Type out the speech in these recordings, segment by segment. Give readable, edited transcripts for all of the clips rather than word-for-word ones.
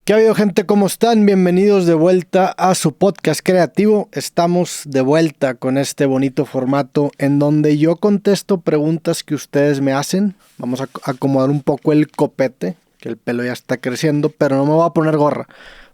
¿Qué ha habido, gente? ¿Cómo están? Bienvenidos de vuelta a su podcast creativo. Estamos de vuelta con este bonito formato en donde yo contesto preguntas que ustedes me hacen. Vamos a acomodar un poco el copete, que el pelo ya está creciendo, pero no me voy a poner gorra,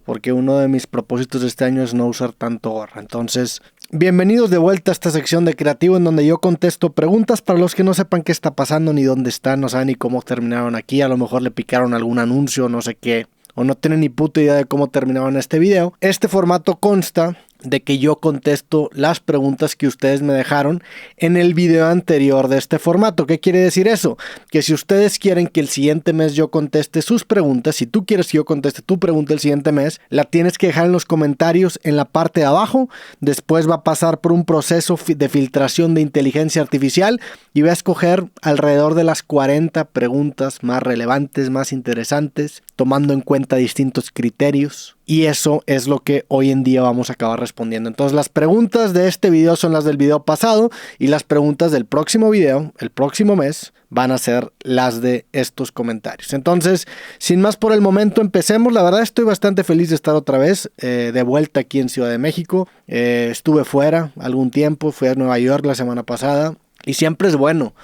porque uno de mis propósitos de este año es no usar tanto gorra. Entonces, bienvenidos de vuelta a esta sección de creativo en donde yo contesto preguntas para los que no sepan qué está pasando, ni dónde están, no saben ni cómo terminaron aquí. A lo mejor le picaron algún anuncio, no sé qué, o no tienen ni puta idea de cómo terminaban este video. Este formato consta de que yo contesto las preguntas que ustedes me dejaron en el video anterior de este formato. ¿Qué quiere decir eso? Que si ustedes quieren que el siguiente mes yo conteste sus preguntas, si tú quieres que yo conteste tu pregunta el siguiente mes, la tienes que dejar en los comentarios en la parte de abajo. Después va a pasar por un proceso de filtración de inteligencia artificial y va a escoger alrededor de las 40 preguntas más relevantes, más interesantes, tomando en cuenta distintos criterios. Y eso es lo que hoy en día vamos a acabar respondiendo. Entonces, las preguntas de este video son las del video pasado y las preguntas del próximo video, el próximo mes, van a ser las de estos comentarios. Entonces, sin más por el momento, empecemos. La verdad, estoy bastante feliz de estar otra vez de vuelta aquí en Ciudad de México. Estuve fuera algún tiempo, fui a Nueva York la semana pasada y siempre es bueno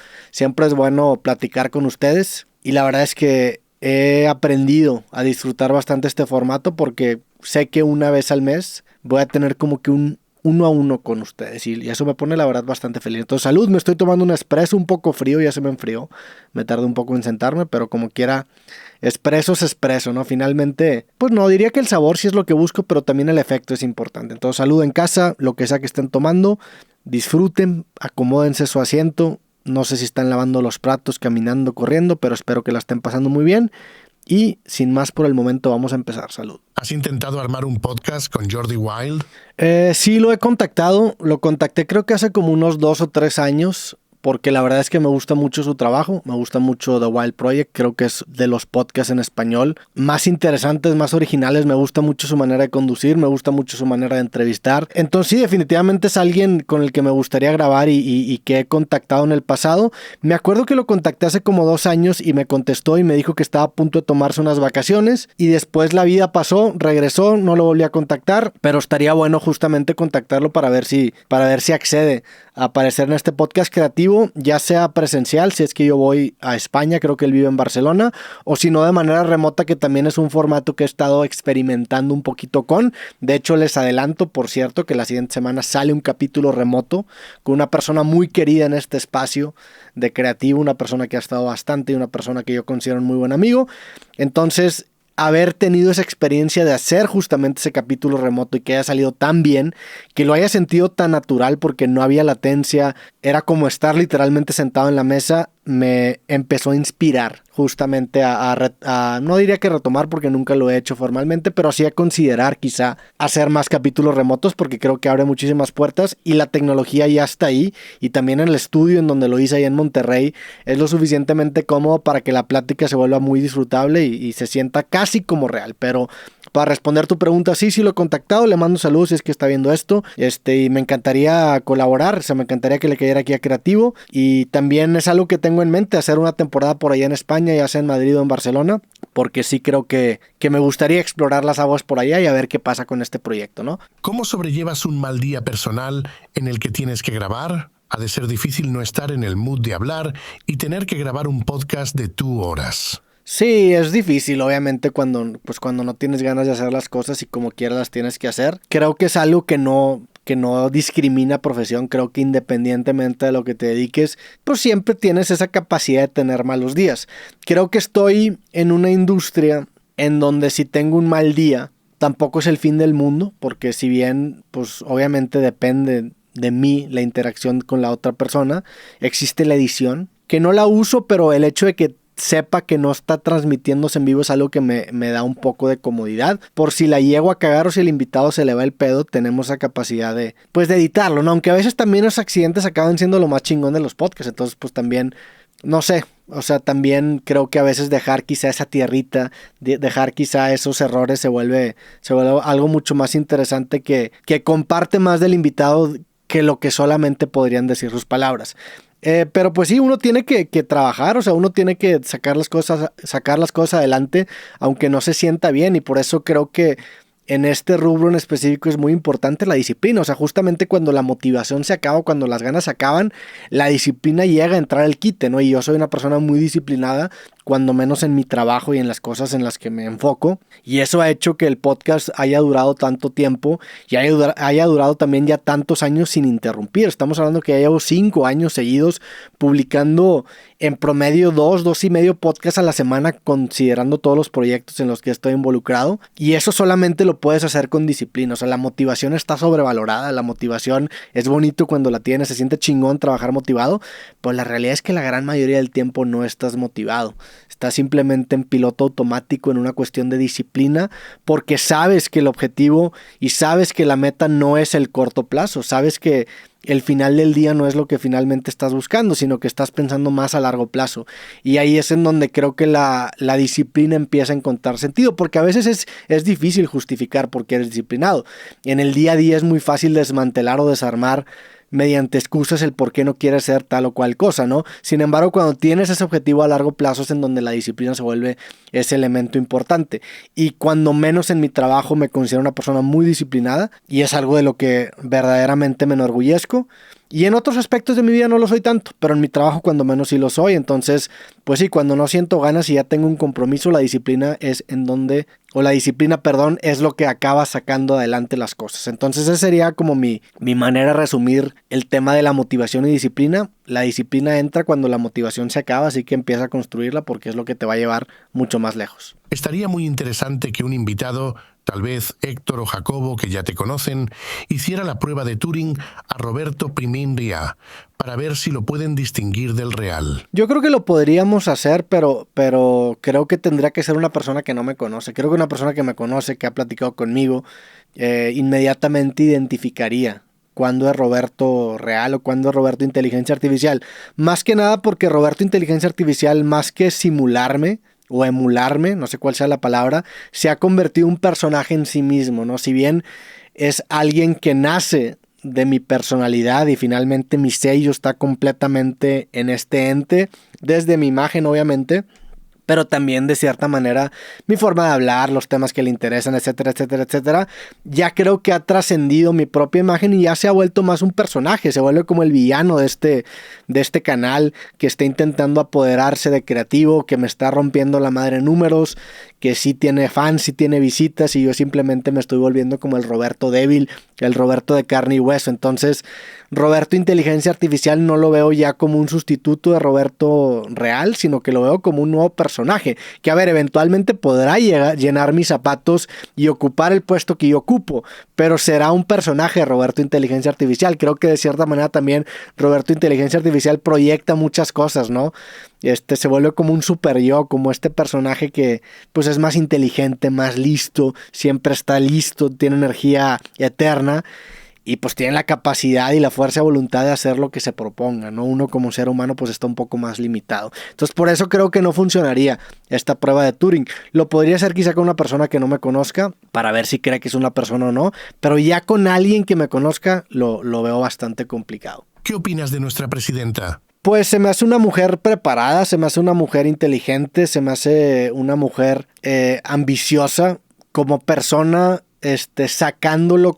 platicar con ustedes. Y la verdad es que he aprendido a disfrutar bastante este formato porque sé que una vez al mes voy a tener como que un uno a uno con ustedes y eso me pone la verdad bastante feliz. Entonces, salud, me estoy tomando un espresso un poco frío, ya se me enfrió, me tardé un poco en sentarme, pero como quiera, espresso es espresso, ¿no? Finalmente, pues no, diría que el sabor sí es lo que busco, pero también el efecto es importante. Entonces, salud en casa, lo que sea que estén tomando, disfruten, acomódense su asiento. No sé si están lavando los platos, caminando, corriendo, pero espero que la estén pasando muy bien. Y sin más por el momento, vamos a empezar. Salud. ¿Has intentado armar un podcast con Jordi Wild? Sí, lo he contactado. Lo contacté creo que hace como unos 2 o 3 años. Porque la verdad es que me gusta mucho su trabajo, me gusta mucho The Wild Project, creo que es de los podcasts en español más interesantes, más originales, me gusta mucho su manera de conducir, me gusta mucho su manera de entrevistar. Entonces sí, definitivamente es alguien con el que me gustaría grabar y que he contactado en el pasado. Me acuerdo que lo contacté hace como 2 años y me contestó y me dijo que estaba a punto de tomarse unas vacaciones y después la vida pasó, regresó, no lo volví a contactar, pero estaría bueno justamente contactarlo para ver si accede a aparecer en este podcast creativo, ya sea presencial, si es que yo voy a España, creo que él vive en Barcelona, o si no de manera remota, que también es un formato que he estado experimentando un poquito con. De hecho, les adelanto, por cierto, que la siguiente semana sale un capítulo remoto con una persona muy querida en este espacio de creativo, una persona que ha estado bastante y una persona que yo considero un muy buen amigo. Entonces, haber tenido esa experiencia de hacer justamente ese capítulo remoto y que haya salido tan bien, que lo haya sentido tan natural porque no había latencia, era como estar literalmente sentado en la mesa, me empezó a inspirar justamente a no diría que retomar porque nunca lo he hecho formalmente, pero sí a considerar quizá hacer más capítulos remotos porque creo que abre muchísimas puertas y la tecnología ya está ahí y también en el estudio en donde lo hice ahí en Monterrey es lo suficientemente cómodo para que la plática se vuelva muy disfrutable y se sienta casi como real. Pero para responder tu pregunta, sí lo he contactado, le mando saludos si es que está viendo esto, y me encantaría colaborar, o sea, me encantaría que le cayera aquí a Creativo, y también es algo que tengo en mente, hacer una temporada por allá en España, ya sea en Madrid o en Barcelona, porque sí creo que me gustaría explorar las aguas por allá y a ver qué pasa con este proyecto, ¿no? ¿Cómo sobrellevas un mal día personal en el que tienes que grabar? Ha de ser difícil no estar en el mood de hablar y tener que grabar un podcast de 2 horas. Sí, es difícil, obviamente, cuando no tienes ganas de hacer las cosas y como quieras las tienes que hacer. Creo que es algo que no discrimina profesión. Creo que independientemente de lo que te dediques, pues siempre tienes esa capacidad de tener malos días. Creo que estoy en una industria en donde si tengo un mal día, tampoco es el fin del mundo, porque si bien, pues obviamente depende de mí la interacción con la otra persona, existe la edición, que no la uso, pero el hecho de que sepa que no está transmitiéndose en vivo es algo que me da un poco de comodidad. Por si la llego a cagar o si el invitado se le va el pedo, tenemos esa capacidad de editarlo, ¿no? Aunque a veces también los accidentes acaban siendo lo más chingón de los podcasts. Entonces, pues también, no sé, o sea, también creo que a veces dejar quizá esa tierrita, dejar quizá esos errores se vuelve algo mucho más interesante que comparte más del invitado que lo que solamente podrían decir sus palabras. Pero pues sí, uno tiene que trabajar, o sea, uno tiene que sacar las cosas adelante, aunque no se sienta bien, y por eso creo que en este rubro en específico es muy importante la disciplina. O sea, justamente cuando la motivación se acaba, cuando las ganas se acaban, la disciplina llega a entrar al quite, ¿no? Y yo soy una persona muy disciplinada, cuando menos en mi trabajo y en las cosas en las que me enfoco. Y eso ha hecho que el podcast haya durado tanto tiempo y haya durado también ya tantos años sin interrumpir. Estamos hablando que ya llevo 5 años seguidos publicando en promedio 2 y medio podcasts a la semana, considerando todos los proyectos en los que estoy involucrado. Y eso solamente lo puedes hacer con disciplina. O sea, la motivación está sobrevalorada. La motivación es bonito cuando la tienes, se siente chingón trabajar motivado, pero la realidad es que la gran mayoría del tiempo no estás motivado. Estás simplemente en piloto automático, en una cuestión de disciplina, porque sabes que el objetivo y sabes que la meta no es el corto plazo. Sabes que el final del día no es lo que finalmente estás buscando, sino que estás pensando más a largo plazo. Y ahí es en donde creo que la disciplina empieza a encontrar sentido, porque a veces es difícil justificar por qué eres disciplinado. En el día a día es muy fácil desmantelar o desarmar mediante excusas el por qué no quieres ser tal o cual cosa, ¿no? Sin embargo, cuando tienes ese objetivo a largo plazo es en donde la disciplina se vuelve ese elemento importante. Y cuando menos en mi trabajo me considero una persona muy disciplinada, y es algo de lo que verdaderamente me enorgullezco. Y en otros aspectos de mi vida no lo soy tanto, pero en mi trabajo cuando menos sí lo soy. Entonces, pues sí, cuando no siento ganas y ya tengo un compromiso, la disciplina es es lo que acaba sacando adelante las cosas. Entonces esa sería como mi manera de resumir el tema de la motivación y disciplina. La disciplina entra cuando la motivación se acaba, así que empieza a construirla porque es lo que te va a llevar mucho más lejos. Estaría muy interesante que un invitado, tal vez Héctor o Jacobo, que ya te conocen, hiciera la prueba de Turing a Roberto Primin-Ria para ver si lo pueden distinguir del real. Yo creo que lo podríamos hacer, pero creo que tendría que ser una persona que no me conoce. Creo que una persona que me conoce, que ha platicado conmigo, inmediatamente identificaría cuándo es Roberto real o cuándo es Roberto inteligencia artificial. Más que nada porque Roberto inteligencia artificial, más que simularme o emularme, no sé cuál sea la palabra, se ha convertido en un personaje en sí mismo, ¿no? Si bien es alguien que nace de mi personalidad y finalmente mi sello está completamente en este ente, desde mi imagen obviamente, pero también de cierta manera mi forma de hablar, los temas que le interesan, etcétera, etcétera, etcétera. Ya creo que ha trascendido mi propia imagen y ya se ha vuelto más un personaje, se vuelve como el villano de este canal que está intentando apoderarse de creativo, que me está rompiendo la madre en números, que sí tiene fans, sí tiene visitas, y yo simplemente me estoy volviendo como el Roberto débil, el Roberto de carne y hueso. Entonces, Roberto inteligencia artificial no lo veo ya como un sustituto de Roberto real, sino que lo veo como un nuevo personaje, que a ver, eventualmente podrá llenar mis zapatos y ocupar el puesto que yo ocupo, pero será un personaje de Roberto inteligencia artificial. Creo que de cierta manera también Roberto inteligencia artificial proyecta muchas cosas, ¿no? Se vuelve como un super yo, como este personaje que pues es más inteligente, más listo, siempre está listo, tiene energía eterna y pues tiene la capacidad y la fuerza de voluntad de hacer lo que se proponga, ¿no? Uno como ser humano pues está un poco más limitado. Entonces por eso creo que no funcionaría esta prueba de Turing. Lo podría hacer quizá con una persona que no me conozca para ver si cree que es una persona o no, pero ya con alguien que me conozca lo veo bastante complicado. ¿Qué opinas de nuestra presidenta? Pues se me hace una mujer preparada, se me hace una mujer inteligente, se me hace una mujer ambiciosa como persona, sacándola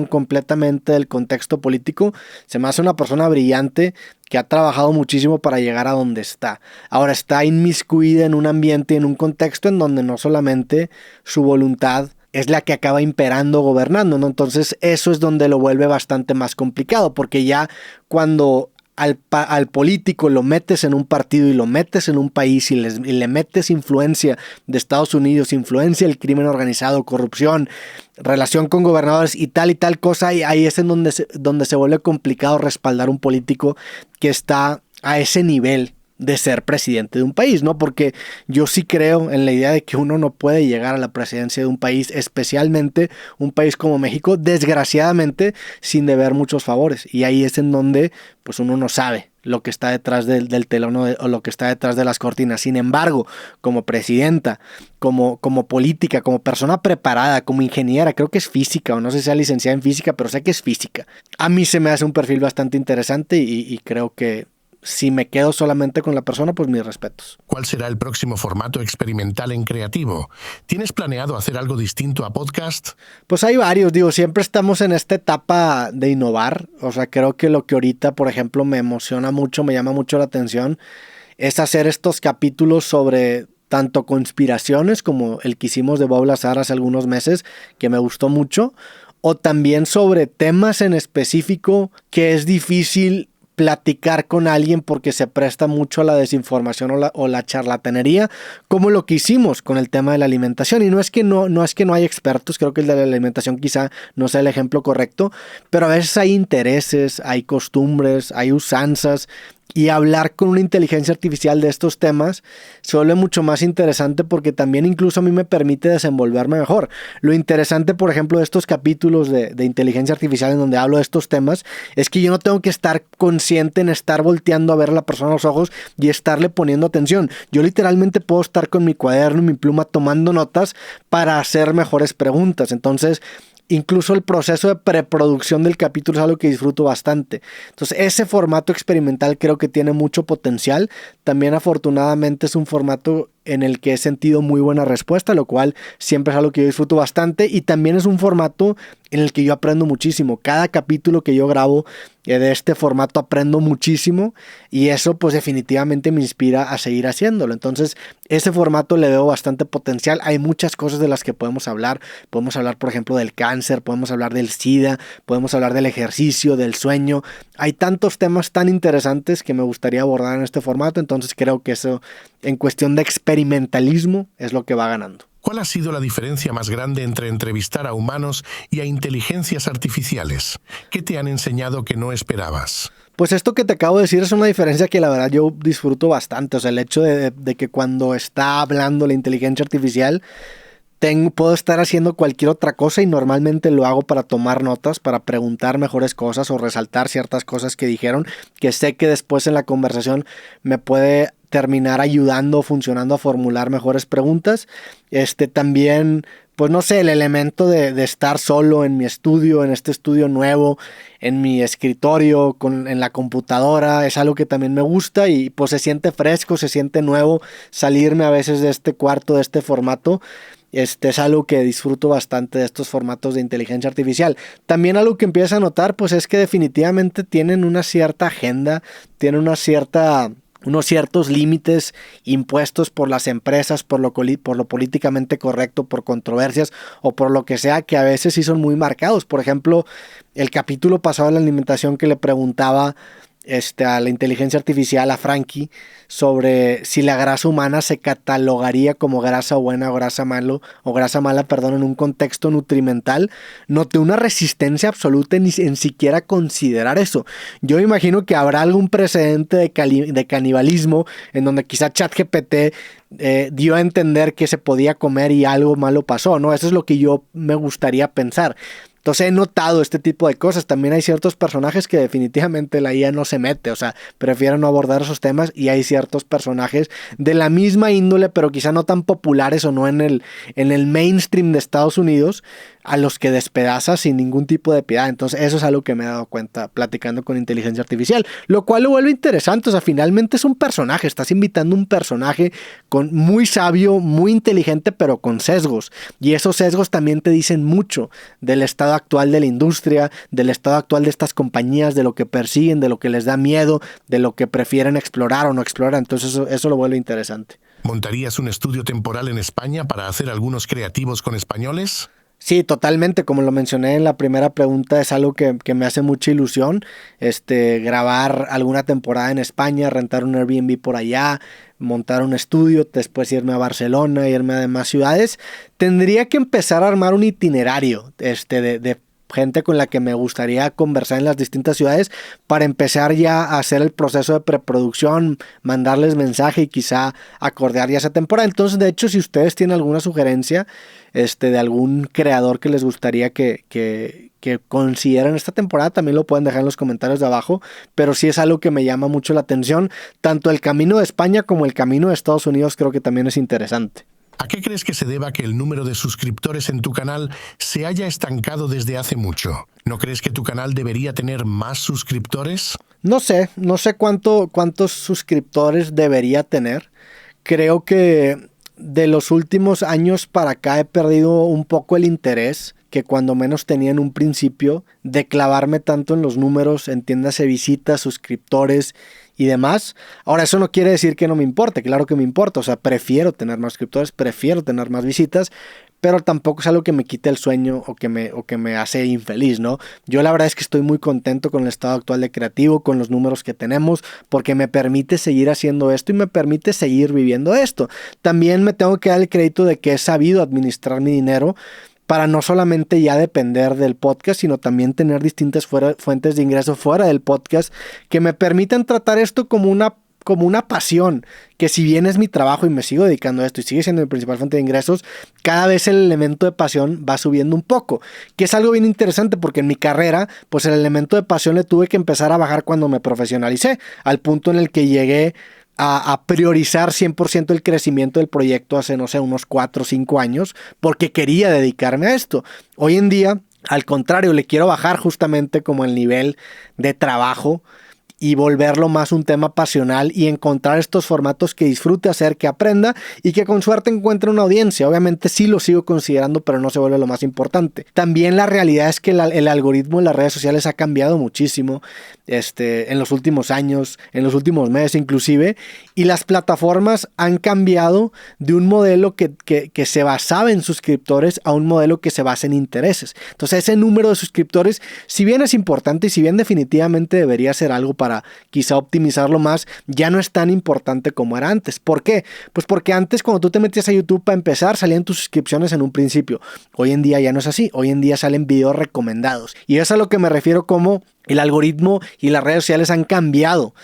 completamente del contexto político. Se me hace una persona brillante que ha trabajado muchísimo para llegar a donde está. Ahora está inmiscuida en un ambiente, en un contexto en donde no solamente su voluntad es la que acaba imperando, gobernando, ¿no? Entonces eso es donde lo vuelve bastante más complicado, porque ya cuando al político lo metes en un partido y lo metes en un país y le metes influencia de Estados Unidos, influencia del crimen organizado, corrupción, relación con gobernadores y tal cosa, y ahí es en donde se vuelve complicado respaldar un político que está a ese nivel de ser presidente de un país, ¿no? Porque yo sí creo en la idea de que uno no puede llegar a la presidencia de un país, especialmente un país como México, desgraciadamente, sin deber muchos favores. Y ahí es en donde pues uno no sabe lo que está detrás del telón o lo que está detrás de las cortinas. Sin embargo, como presidenta, como política, como persona preparada, como ingeniera, creo que es física, o no sé si sea licenciada en física, pero sé que es física. A mí se me hace un perfil bastante interesante y creo que si me quedo solamente con la persona, pues mis respetos. ¿Cuál será el próximo formato experimental en Creativo? ¿Tienes planeado hacer algo distinto a podcast? Pues hay varios, siempre estamos en esta etapa de innovar. O sea, creo que lo que ahorita, por ejemplo, me emociona mucho, me llama mucho la atención, es hacer estos capítulos sobre tanto conspiraciones como el que hicimos de Bob Lazar hace algunos meses, que me gustó mucho, o también sobre temas en específico que es difícil platicar con alguien porque se presta mucho a la desinformación o la charlatanería, como lo que hicimos con el tema de la alimentación. Y no es que no hay expertos, creo que el de la alimentación quizá no sea el ejemplo correcto, pero a veces hay intereses, hay costumbres, hay usanzas, y hablar con una inteligencia artificial de estos temas se vuelve mucho más interesante porque también incluso a mí me permite desenvolverme mejor. Lo interesante, por ejemplo, de estos capítulos de inteligencia artificial en donde hablo de estos temas es que yo no tengo que estar consciente en estar volteando a ver a la persona a los ojos y estarle poniendo atención. Yo literalmente puedo estar con mi cuaderno y mi pluma tomando notas para hacer mejores preguntas. Entonces, incluso el proceso de preproducción del capítulo es algo que disfruto bastante. Entonces, ese formato experimental creo que tiene mucho potencial. También, afortunadamente, es un formato en el que he sentido muy buena respuesta, lo cual siempre es algo que yo disfruto bastante, y también es un formato en el que yo aprendo muchísimo. Cada capítulo que yo grabo de este formato aprendo muchísimo, y eso pues definitivamente me inspira a seguir haciéndolo. Entonces, ese formato le veo bastante potencial. Hay muchas cosas de las que podemos hablar, por ejemplo, del cáncer, podemos hablar del SIDA, podemos hablar del ejercicio, del sueño. Hay tantos temas tan interesantes que me gustaría abordar en este formato, entonces creo que eso, en cuestión de experimentalismo, es lo que va ganando. ¿Cuál ha sido la diferencia más grande entre entrevistar a humanos y a inteligencias artificiales? ¿Qué te han enseñado que no esperabas? Pues esto que te acabo de decir es una diferencia que la verdad yo disfruto bastante. O sea, el hecho de que cuando está hablando la inteligencia artificial, puedo estar haciendo cualquier otra cosa y normalmente lo hago para tomar notas, para preguntar mejores cosas o resaltar ciertas cosas que dijeron, que sé que después en la conversación me puede terminar ayudando, funcionando a formular mejores preguntas. También, pues no sé, el elemento de estar solo en mi estudio, en este estudio nuevo, en mi escritorio, en la computadora, es algo que también me gusta y pues se siente fresco, se siente nuevo salirme a veces de este cuarto, de este formato. Es algo que disfruto bastante de estos formatos de inteligencia artificial. También algo que empiezo a notar pues es que definitivamente tienen una cierta agenda, tienen unos ciertos límites impuestos por las empresas, por lo políticamente correcto, por controversias o por lo que sea, que a veces sí son muy marcados. Por ejemplo, el capítulo pasado de la alimentación que le preguntaba a la inteligencia artificial, a Frankie, sobre si la grasa humana se catalogaría como grasa buena o grasa mala, en un contexto nutrimental. Noté una resistencia absoluta en siquiera considerar eso. Yo imagino que habrá algún precedente de canibalismo en donde quizá ChatGPT dio a entender que se podía comer y algo malo pasó, ¿no? Eso es lo que yo me gustaría pensar. Entonces he notado este tipo de cosas. También hay ciertos personajes que definitivamente la IA no se mete, o sea, prefieren no abordar esos temas, y hay ciertos personajes de la misma índole, pero quizá no tan populares o no en el mainstream de Estados Unidos, a los que despedaza sin ningún tipo de piedad. Entonces eso es algo que me he dado cuenta platicando con inteligencia artificial, lo cual lo vuelve interesante. O sea, finalmente es un personaje, estás invitando un personaje muy sabio, muy inteligente, pero con sesgos, y esos sesgos también te dicen mucho del estado actual de la industria, del estado actual de estas compañías, de lo que persiguen, de lo que les da miedo, de lo que prefieren explorar o no explorar. Entonces eso lo vuelve interesante. ¿Montarías un estudio temporal en España para hacer algunos creativos con españoles? Sí, totalmente. Como lo mencioné en la primera pregunta, es algo que me hace mucha ilusión. Grabar alguna temporada en España, rentar un Airbnb por allá, montar un estudio, después irme a Barcelona, irme a demás ciudades. Tendría que empezar a armar un itinerario de gente con la que me gustaría conversar en las distintas ciudades para empezar ya a hacer el proceso de preproducción, mandarles mensaje y quizá acordear ya esa temporada. Entonces, de hecho, si ustedes tienen alguna sugerencia de algún creador que les gustaría que que consideran esta temporada, también lo pueden dejar en los comentarios de abajo, pero sí es algo que me llama mucho la atención. Tanto el camino de España como el camino de Estados Unidos creo que también es interesante. ¿A qué crees que se deba que el número de suscriptores en tu canal se haya estancado desde hace mucho? ¿No crees que tu canal debería tener más suscriptores? No sé cuántos suscriptores debería tener. Creo que de los últimos años para acá he perdido un poco el interés que cuando menos tenía en un principio de clavarme tanto en los números, entiéndase visitas, suscriptores y demás. Ahora, eso no quiere decir que no me importe, claro que me importa, o sea, prefiero tener más suscriptores, prefiero tener más visitas, pero tampoco es algo que me quite el sueño o que me hace infeliz, ¿no? Yo la verdad es que estoy muy contento con el estado actual de Creativo, con los números que tenemos, porque me permite seguir haciendo esto y me permite seguir viviendo esto. También me tengo que dar el crédito de que he sabido administrar mi dinero para no solamente ya depender del podcast, sino también tener distintas fuentes de ingreso fuera del podcast que me permitan tratar esto como una pasión, que si bien es mi trabajo y me sigo dedicando a esto y sigue siendo mi principal fuente de ingresos, cada vez el elemento de pasión va subiendo un poco, que es algo bien interesante porque en mi carrera, pues el elemento de pasión le tuve que empezar a bajar cuando me profesionalicé, al punto en el que llegué a priorizar 100% el crecimiento del proyecto hace, no sé, unos 4 o 5 años, porque quería dedicarme a esto. Hoy en día, al contrario, le quiero bajar justamente como el nivel de trabajo y volverlo más un tema pasional y encontrar estos formatos que disfrute hacer, que aprenda y que con suerte encuentre una audiencia. Obviamente sí lo sigo considerando, pero no se vuelve lo más importante. También la realidad es que el algoritmo en las redes sociales ha cambiado muchísimo en los últimos años, en los últimos meses inclusive, y las plataformas han cambiado de un modelo que se basaba en suscriptores a un modelo que se basa en intereses. Entonces ese número de suscriptores, si bien es importante y si bien definitivamente debería ser algo para quizá optimizarlo más, ya no es tan importante como era antes. ¿Por qué? Pues porque antes cuando tú te metías a YouTube para empezar salían tus suscripciones en un principio. Hoy en día ya no es así. Hoy en día salen videos recomendados. Y es a lo que me refiero como el algoritmo y las redes sociales han cambiado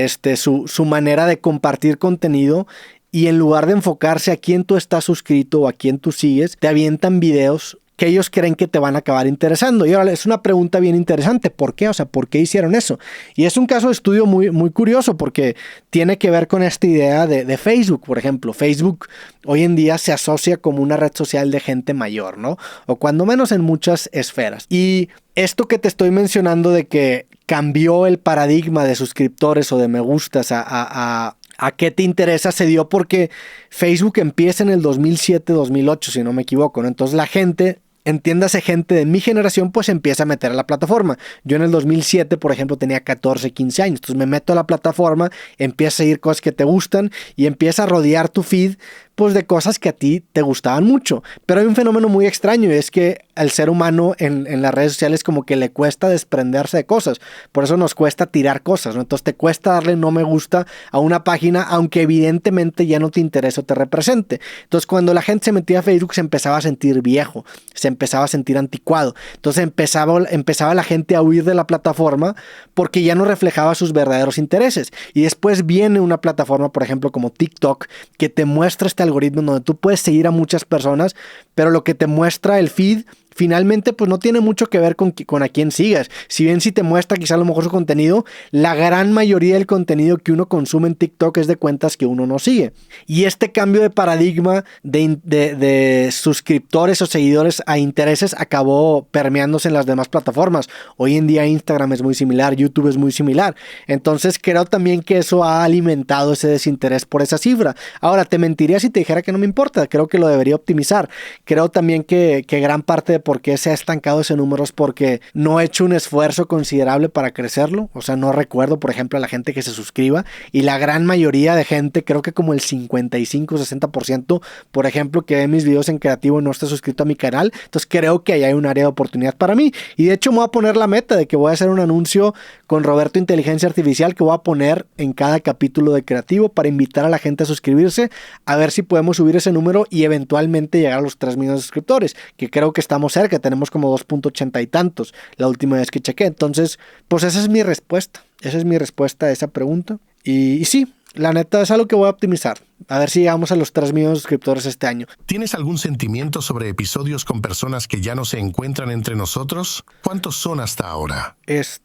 su manera de compartir contenido. Y en lugar de enfocarse a quién tú estás suscrito o a quién tú sigues, te avientan videos que ellos creen que te van a acabar interesando. Y ahora es una pregunta bien interesante. ¿Por qué? O sea, ¿por qué hicieron eso? Y es un caso de estudio muy, muy curioso porque tiene que ver con esta idea de Facebook, por ejemplo. Facebook hoy en día se asocia como una red social de gente mayor, ¿no? O cuando menos en muchas esferas. Y esto que te estoy mencionando de que cambió el paradigma de suscriptores o de me gustas a qué te interesa se dio porque Facebook empieza en el 2007-2008, si no me equivoco, ¿no? Entonces la gente, entiéndase gente de mi generación, pues empieza a meter a la plataforma. Yo en el 2007, por ejemplo, tenía 14, 15 años. Entonces me meto a la plataforma, empieza a seguir cosas que te gustan y empieza a rodear tu feed pues de cosas que a ti te gustaban mucho. Pero hay un fenómeno muy extraño y es que al ser humano en las redes sociales como que le cuesta desprenderse de cosas. Por eso nos cuesta tirar cosas, ¿no? Entonces te cuesta darle no me gusta a una página aunque evidentemente ya no te interese o te represente. Entonces cuando la gente se metía a Facebook se empezaba a sentir viejo, se empezaba a sentir anticuado. Entonces empezaba la gente a huir de la plataforma porque ya no reflejaba sus verdaderos intereses. Y después viene una plataforma, por ejemplo, como TikTok, que te muestra este algoritmo donde tú puedes seguir a muchas personas, pero lo que te muestra el feed finalmente pues no tiene mucho que ver con a quién sigas. Si bien si te muestra quizá a lo mejor su contenido, la gran mayoría del contenido que uno consume en TikTok es de cuentas que uno no sigue. Y este cambio de paradigma de suscriptores o seguidores a intereses acabó permeándose en las demás plataformas. Hoy en día Instagram es muy similar, YouTube es muy similar. Entonces creo también que eso ha alimentado ese desinterés por esa cifra. Ahora, te mentiría si te dijera que no me importa. Creo que lo debería optimizar. Creo también que gran parte de por qué se ha estancado ese número es porque no he hecho un esfuerzo considerable para crecerlo. O sea, no recuerdo, por ejemplo, a la gente que se suscriba y la gran mayoría de gente, creo que como el 55-60%, por ejemplo, que ve mis videos en Creativo no está suscrito a mi canal. Entonces creo que ahí hay un área de oportunidad para mí. Y de hecho me voy a poner la meta de que voy a hacer un anuncio con Roberto Inteligencia Artificial que voy a poner en cada capítulo de Creativo para invitar a la gente a suscribirse, a ver si podemos subir ese número y eventualmente llegar a los 3 millones de suscriptores, que creo que estamos cerca, tenemos como 2.80 y tantos la última vez que chequé. Entonces, pues esa es mi respuesta. Esa es mi respuesta a esa pregunta. Y sí, La neta es algo que voy a optimizar. A ver si llegamos a los 3 millones de suscriptores este año. ¿Tienes algún sentimiento sobre episodios con personas que ya no se encuentran entre nosotros? ¿Cuántos son hasta ahora? Es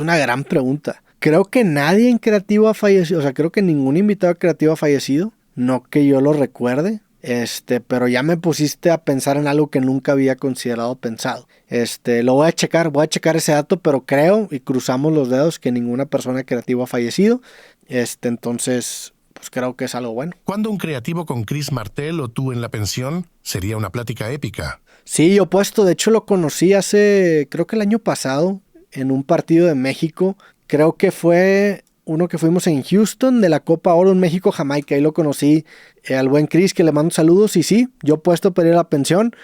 una gran pregunta. Creo que nadie en Creativo ha fallecido. O sea, creo que ningún invitado creativo ha fallecido. No que yo lo recuerde. Pero ya me pusiste a pensar en algo que nunca había considerado pensado. Lo voy a checar ese dato, pero creo, y cruzamos los dedos, que ninguna persona creativa ha fallecido. Entonces, pues creo que es algo bueno. ¿Cuándo un creativo con Chris Martel o tú en la pensión? Sería una plática épica. Sí, yo puesto, de hecho lo conocí creo que el año pasado, en un partido de México. Creo que fue uno que fuimos en Houston de la Copa Oro en México-Jamaica. Ahí lo conocí al buen Chris, que le mando saludos. Y sí, yo puesto para ir a la pensión.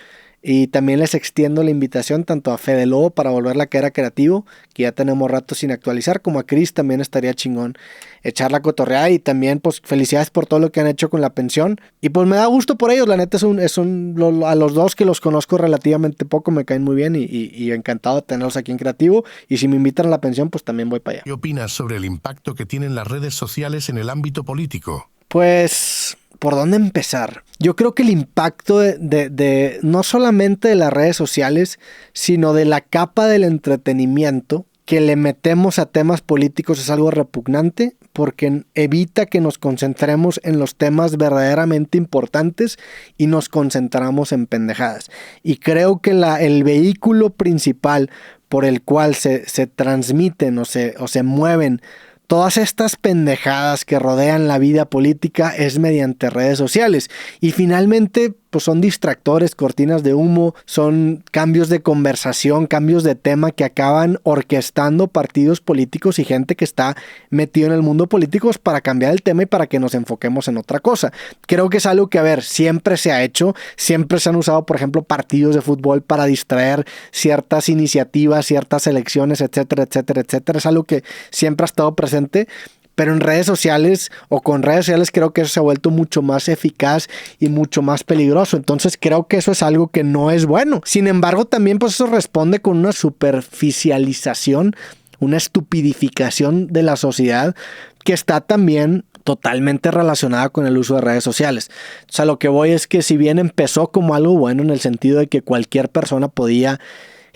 Y también les extiendo la invitación tanto a Fede Lobo para volverla a caer a Creativo, que ya tenemos rato sin actualizar, como a Chris. También estaría chingón echar la cotorreada. Y también pues felicidades por todo lo que han hecho con la pensión. Y pues me da gusto por ellos, la neta a los dos que los conozco relativamente poco me caen muy bien y encantado de tenerlos aquí en Creativo. Y si me invitan a la pensión pues también voy para allá. ¿Qué opinas sobre el impacto que tienen las redes sociales en el ámbito político? Pues, ¿por dónde empezar? Yo creo que el impacto de no solamente de las redes sociales, sino de la capa del entretenimiento que le metemos a temas políticos es algo repugnante, porque evita que nos concentremos en los temas verdaderamente importantes y nos concentramos en pendejadas. Y creo que el vehículo principal por el cual se transmiten o se mueven todas estas pendejadas que rodean la vida política es mediante redes sociales. Y finalmente, pues son distractores, cortinas de humo, son cambios de conversación, cambios de tema que acaban orquestando partidos políticos y gente que está metido en el mundo político para cambiar el tema y para que nos enfoquemos en otra cosa. Creo que es algo que, siempre se ha hecho, siempre se han usado, por ejemplo, partidos de fútbol para distraer ciertas iniciativas, ciertas elecciones, etcétera, etcétera, etcétera. Es algo que siempre ha estado presente. Pero en redes sociales o con redes sociales creo que eso se ha vuelto mucho más eficaz y mucho más peligroso. Entonces creo que eso es algo que no es bueno. Sin embargo, también pues eso responde con una superficialización, una estupidificación de la sociedad que está también totalmente relacionada con el uso de redes sociales. O sea, lo que voy es que si bien empezó como algo bueno en el sentido de que cualquier persona podía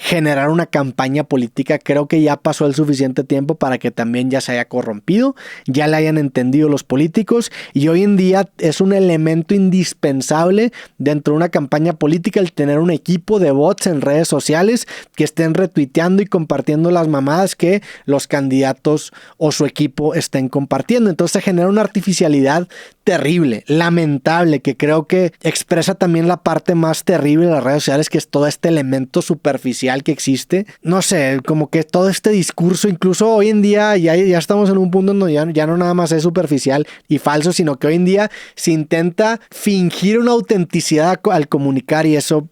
generar una campaña política, creo que ya pasó el suficiente tiempo para que también ya se haya corrompido, ya le hayan entendido los políticos y hoy en día es un elemento indispensable dentro de una campaña política el tener un equipo de bots en redes sociales que estén retuiteando y compartiendo las mamadas que los candidatos o su equipo estén compartiendo. Entonces se genera una artificialidad terrible, lamentable, que creo que expresa también la parte más terrible de las redes sociales, que es todo este elemento superficial que existe. No sé, como que todo este discurso, incluso hoy en día ya estamos en un punto donde ya no nada más es superficial y falso, sino que hoy en día se intenta fingir una autenticidad al comunicar y eso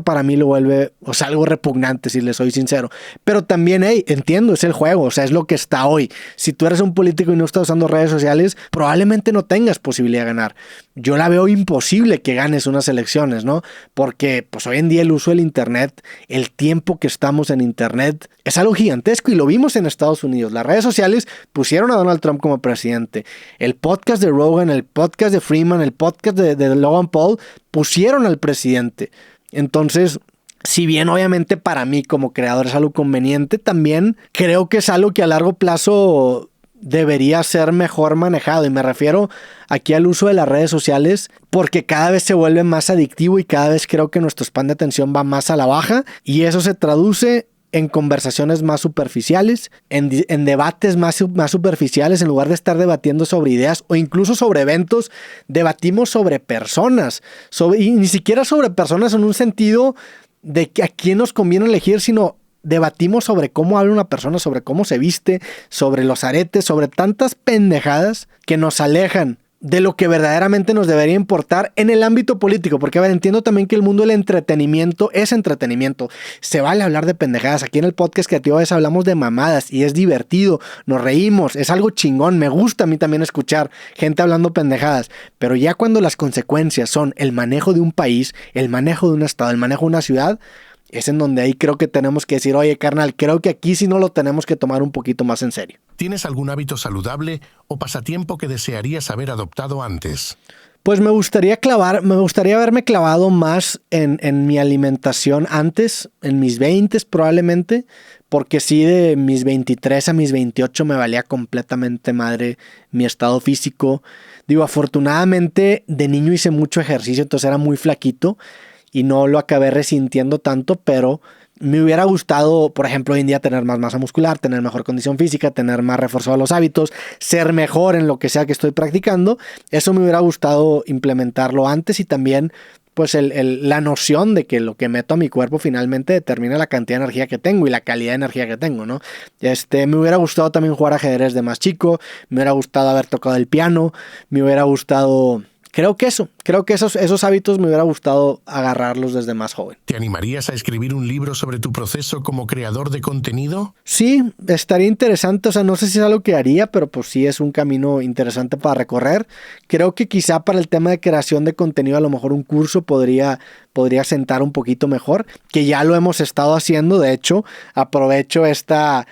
para mí lo vuelve, algo repugnante, si le soy sincero. Pero también, entiendo, es el juego, es lo que está hoy. Si tú eres un político y no estás usando redes sociales, probablemente no tengas posibilidad de ganar. Yo la veo imposible que ganes unas elecciones, ¿no? Porque, pues hoy en día el uso del internet, el tiempo que estamos en internet, es algo gigantesco y lo vimos en Estados Unidos. Las redes sociales pusieron a Donald Trump como presidente. El podcast de Rogan, el podcast de Freeman, el podcast de Logan Paul pusieron al presidente. Entonces, si bien obviamente para mí como creador es algo conveniente, también creo que es algo que a largo plazo debería ser mejor manejado. Y me refiero aquí al uso de las redes sociales porque cada vez se vuelve más adictivo y cada vez creo que nuestro span de atención va más a la baja y eso se traduce en conversaciones más superficiales, en debates más superficiales. En lugar de estar debatiendo sobre ideas o incluso sobre eventos, debatimos sobre personas, y ni siquiera sobre personas en un sentido de a quién nos conviene elegir, sino debatimos sobre cómo habla una persona, sobre cómo se viste, sobre los aretes, sobre tantas pendejadas que nos alejan de lo que verdaderamente nos debería importar en el ámbito político, porque entiendo también que el mundo del entretenimiento es entretenimiento, se vale hablar de pendejadas. Aquí en el podcast Creativo a veces hablamos de mamadas y es divertido, nos reímos, es algo chingón, me gusta a mí también escuchar gente hablando pendejadas, pero ya cuando las consecuencias son el manejo de un país, el manejo de un estado, el manejo de una ciudad, es en donde ahí creo que tenemos que decir, oye, carnal, creo que aquí sí no lo tenemos que tomar un poquito más en serio. ¿Tienes algún hábito saludable o pasatiempo que desearías haber adoptado antes? Pues me gustaría haberme clavado más en mi alimentación antes, en mis 20s probablemente, porque sí, de mis 23 a mis 28 me valía completamente madre mi estado físico. Digo, afortunadamente de niño hice mucho ejercicio, entonces era muy flaquito y no lo acabé resintiendo tanto, pero me hubiera gustado, por ejemplo, hoy en día tener más masa muscular, tener mejor condición física, tener más reforzados los hábitos, ser mejor en lo que sea que estoy practicando. Eso me hubiera gustado implementarlo antes, y también pues la noción de que lo que meto a mi cuerpo finalmente determina la cantidad de energía que tengo y la calidad de energía que tengo, ¿no? Me hubiera gustado también jugar ajedrez de más chico, me hubiera gustado haber tocado el piano, me hubiera gustado... Creo que esos hábitos me hubiera gustado agarrarlos desde más joven. ¿Te animarías a escribir un libro sobre tu proceso como creador de contenido? Sí, estaría interesante. O sea, no sé si es algo que haría, pero pues sí es un camino interesante para recorrer. Creo que quizá para el tema de creación de contenido, a lo mejor un curso podría sentar un poquito mejor, que ya lo hemos estado haciendo. De hecho, aprovecho esta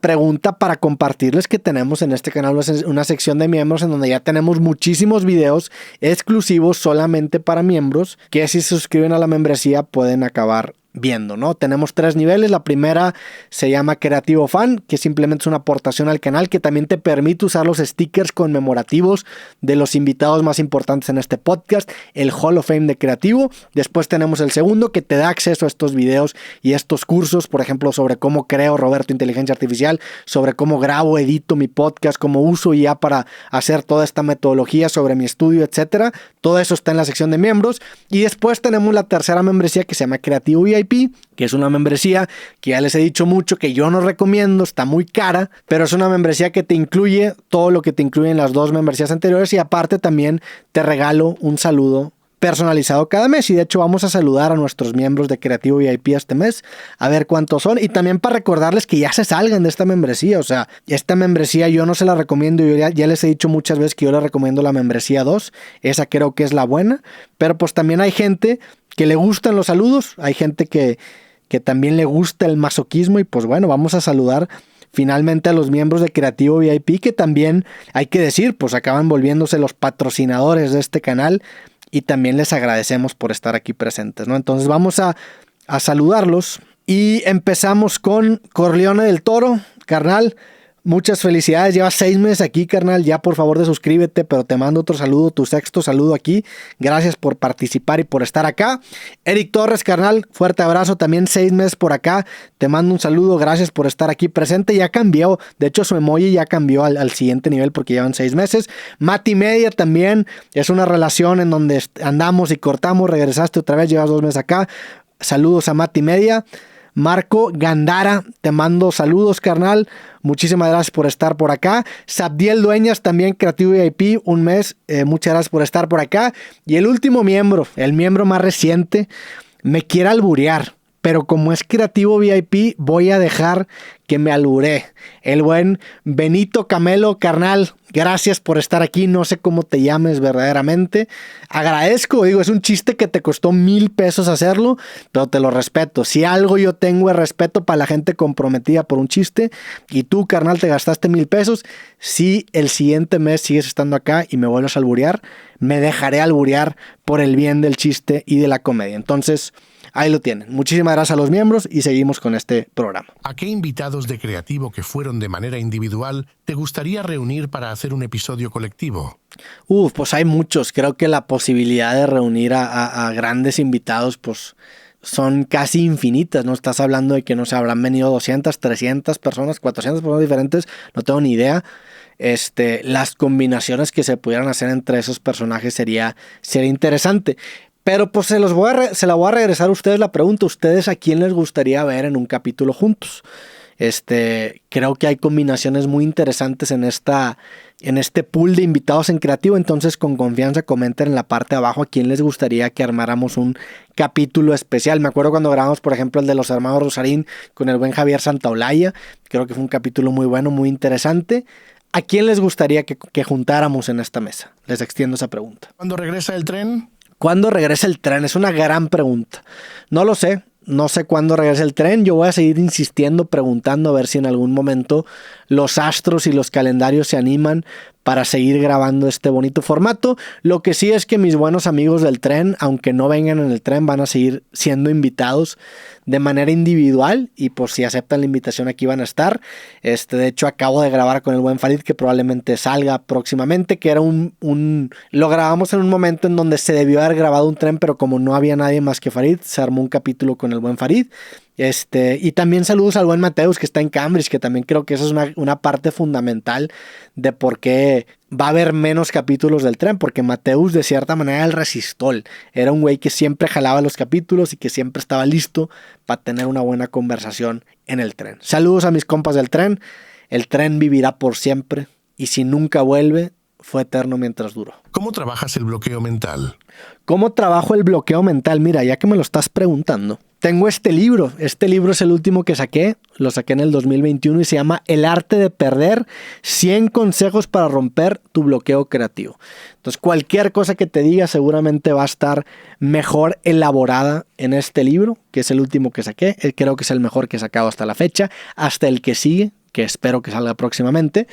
pregunta para compartirles que tenemos en este canal una sección de miembros en donde ya tenemos muchísimos videos exclusivos solamente para miembros, que si se suscriben a la membresía pueden acabar viendo, ¿no? Tenemos 3 niveles. La primera se llama Creativo Fan, que simplemente es una aportación al canal que también te permite usar los stickers conmemorativos de los invitados más importantes en este podcast, el Hall of Fame de Creativo. Después tenemos el segundo, que te da acceso a estos videos y estos cursos, por ejemplo, sobre cómo creo Roberto Inteligencia Artificial, sobre cómo grabo, edito mi podcast, cómo uso IA para hacer toda esta metodología, sobre mi estudio, etcétera. Todo eso está en la sección de miembros. Y después tenemos la tercera membresía, que se llama Creativo VIP, que es una membresía que ya les he dicho mucho que yo no recomiendo, está muy cara, pero es una membresía que te incluye todo lo que te incluyen las 2 membresías anteriores, y aparte también te regalo un saludo personalizado cada mes. Y de hecho vamos a saludar a nuestros miembros de Creativo VIP este mes, a ver cuántos son, y también para recordarles que ya se salgan de esta membresía. O sea, esta membresía yo no se la recomiendo. Yo ya les he dicho muchas veces que yo les recomiendo la membresía 2, esa creo que es la buena, pero pues también hay gente que le gustan los saludos, hay gente que también le gusta el masoquismo, y pues bueno, vamos a saludar finalmente a los miembros de Creativo VIP, que también hay que decir, pues acaban volviéndose los patrocinadores de este canal, y también les agradecemos por estar aquí presentes, ¿no? Entonces vamos a saludarlos, y empezamos con Corleone del Toro. Carnal, muchas felicidades, llevas 6 meses aquí, carnal. Ya por favor suscríbete, pero te mando otro saludo, tu 6º saludo aquí. Gracias por participar y por estar acá. Eric Torres, carnal, fuerte abrazo, también 6 meses por acá. Te mando un saludo, gracias por estar aquí presente. Ya cambió, de hecho su emoji ya cambió al siguiente nivel porque llevan 6 meses. Mati Media también, es una relación en donde andamos y cortamos, regresaste otra vez, llevas 2 meses acá. Saludos a Mati Media. Marco Gandara, te mando saludos, carnal. Muchísimas gracias por estar por acá. Sabdiel Dueñas, también Creativo VIP, 1 mes. Muchas gracias por estar por acá. Y el último miembro, el miembro más reciente, me quiere alburear, pero como es Creativo VIP, voy a dejar que me alburee. El buen Benito Camelo, carnal, gracias por estar aquí. No sé cómo te llames verdaderamente. Agradezco, digo, es un chiste que te costó 1,000 pesos hacerlo, pero te lo respeto. Si algo yo tengo es respeto para la gente comprometida por un chiste, y tú, carnal, te gastaste 1,000 pesos. Si el siguiente mes sigues estando acá y me vuelves a alburear, me dejaré alburear por el bien del chiste y de la comedia. Entonces, ahí lo tienen. Muchísimas gracias a los miembros y seguimos con este programa. ¿A qué invitados de Creativo que fueron de manera individual te gustaría reunir para hacer un episodio colectivo? Pues hay muchos. Creo que la posibilidad de reunir a grandes invitados, pues son casi infinitas, ¿no? Estás hablando de que, no sé, habrán venido 200, 300 personas, 400 personas diferentes, no tengo ni idea. Las combinaciones que se pudieran hacer entre esos personajes sería interesante. Pero pues se la voy a regresar a ustedes la pregunta. ¿Ustedes a quién les gustaría ver en un capítulo juntos? Creo que hay combinaciones muy interesantes en este pool de invitados en Creativo. Entonces, con confianza, comenten en la parte de abajo a quién les gustaría que armáramos un capítulo especial. Me acuerdo cuando grabamos, por ejemplo, el de los hermanos Rosarín con el buen Javier Santaolalla. Creo que fue un capítulo muy bueno, muy interesante. ¿A quién les gustaría que juntáramos en esta mesa? Les extiendo esa pregunta. ¿Cuándo regresa el tren? ¿Cuándo regresa el tren? Es una gran pregunta. No lo sé. no sé cuándo regrese el tren. Yo voy a seguir insistiendo, preguntando a ver si en algún momento los astros y los calendarios se animan para seguir grabando este bonito formato. Lo que sí es que mis buenos amigos del tren, aunque no vengan en el tren, van a seguir siendo invitados de manera individual, y pues si aceptan la invitación aquí van a estar. De hecho acabo de grabar con el buen Farid, que probablemente salga próximamente, que era lo grabamos en un momento en donde se debió haber grabado un tren, pero como no había nadie más que Farid, se armó un capítulo con el buen Farid. Y también saludos al buen Mateus, que está en Cambridge, que también creo que esa es una parte fundamental de por qué va a haber menos capítulos del tren, porque Mateus de cierta manera era el resistol, era un güey que siempre jalaba los capítulos y que siempre estaba listo para tener una buena conversación en el tren. Saludos a mis compas del tren. El tren vivirá por siempre, y si nunca vuelve, fue eterno mientras duró. ¿Cómo trabajas el bloqueo mental? ¿Cómo trabajo el bloqueo mental? Mira, ya que me lo estás preguntando, tengo este libro. Este libro es el último que saqué. Lo saqué en el 2021 y se llama El arte de perder, 100 consejos para romper tu bloqueo creativo. Entonces, cualquier cosa que te diga seguramente va a estar mejor elaborada en este libro, que es el último que saqué. Creo que es el mejor que he sacado hasta la fecha, hasta el que sigue, que espero que salga próximamente.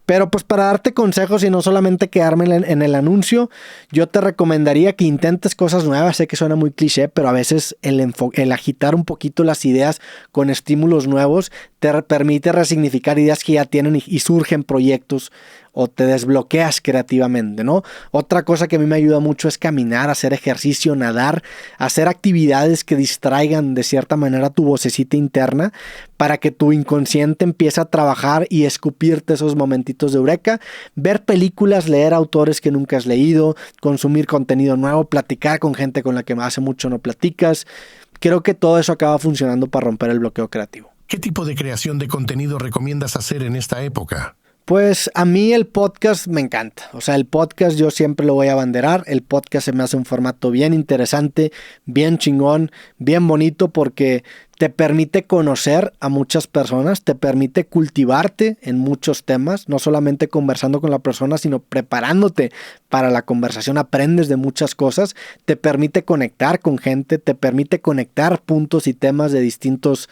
Pero pues para darte consejos y no solamente quedarme en el anuncio, yo te recomendaría que intentes cosas nuevas. Sé que suena muy cliché, pero a veces el agitar un poquito las ideas con estímulos nuevos te permite resignificar ideas que ya tienen y surgen proyectos, o te desbloqueas creativamente, ¿no? Otra cosa que a mí me ayuda mucho es caminar, hacer ejercicio, nadar, hacer actividades que distraigan de cierta manera tu vocecita interna para que tu inconsciente empiece a trabajar y escupirte esos momentitos de eureka. Ver películas, leer autores que nunca has leído, consumir contenido nuevo, platicar con gente con la que hace mucho no platicas. Creo que todo eso acaba funcionando para romper el bloqueo creativo. ¿Qué tipo de creación de contenido recomiendas hacer en esta época? Pues a mí el podcast me encanta. O sea, el podcast yo siempre lo voy a abanderar. El podcast se me hace un formato bien interesante, bien chingón, bien bonito, porque te permite conocer a muchas personas, te permite cultivarte en muchos temas, no solamente conversando con la persona, sino preparándote para la conversación. Aprendes de muchas cosas, te permite conectar con gente, te permite conectar puntos y temas de distintas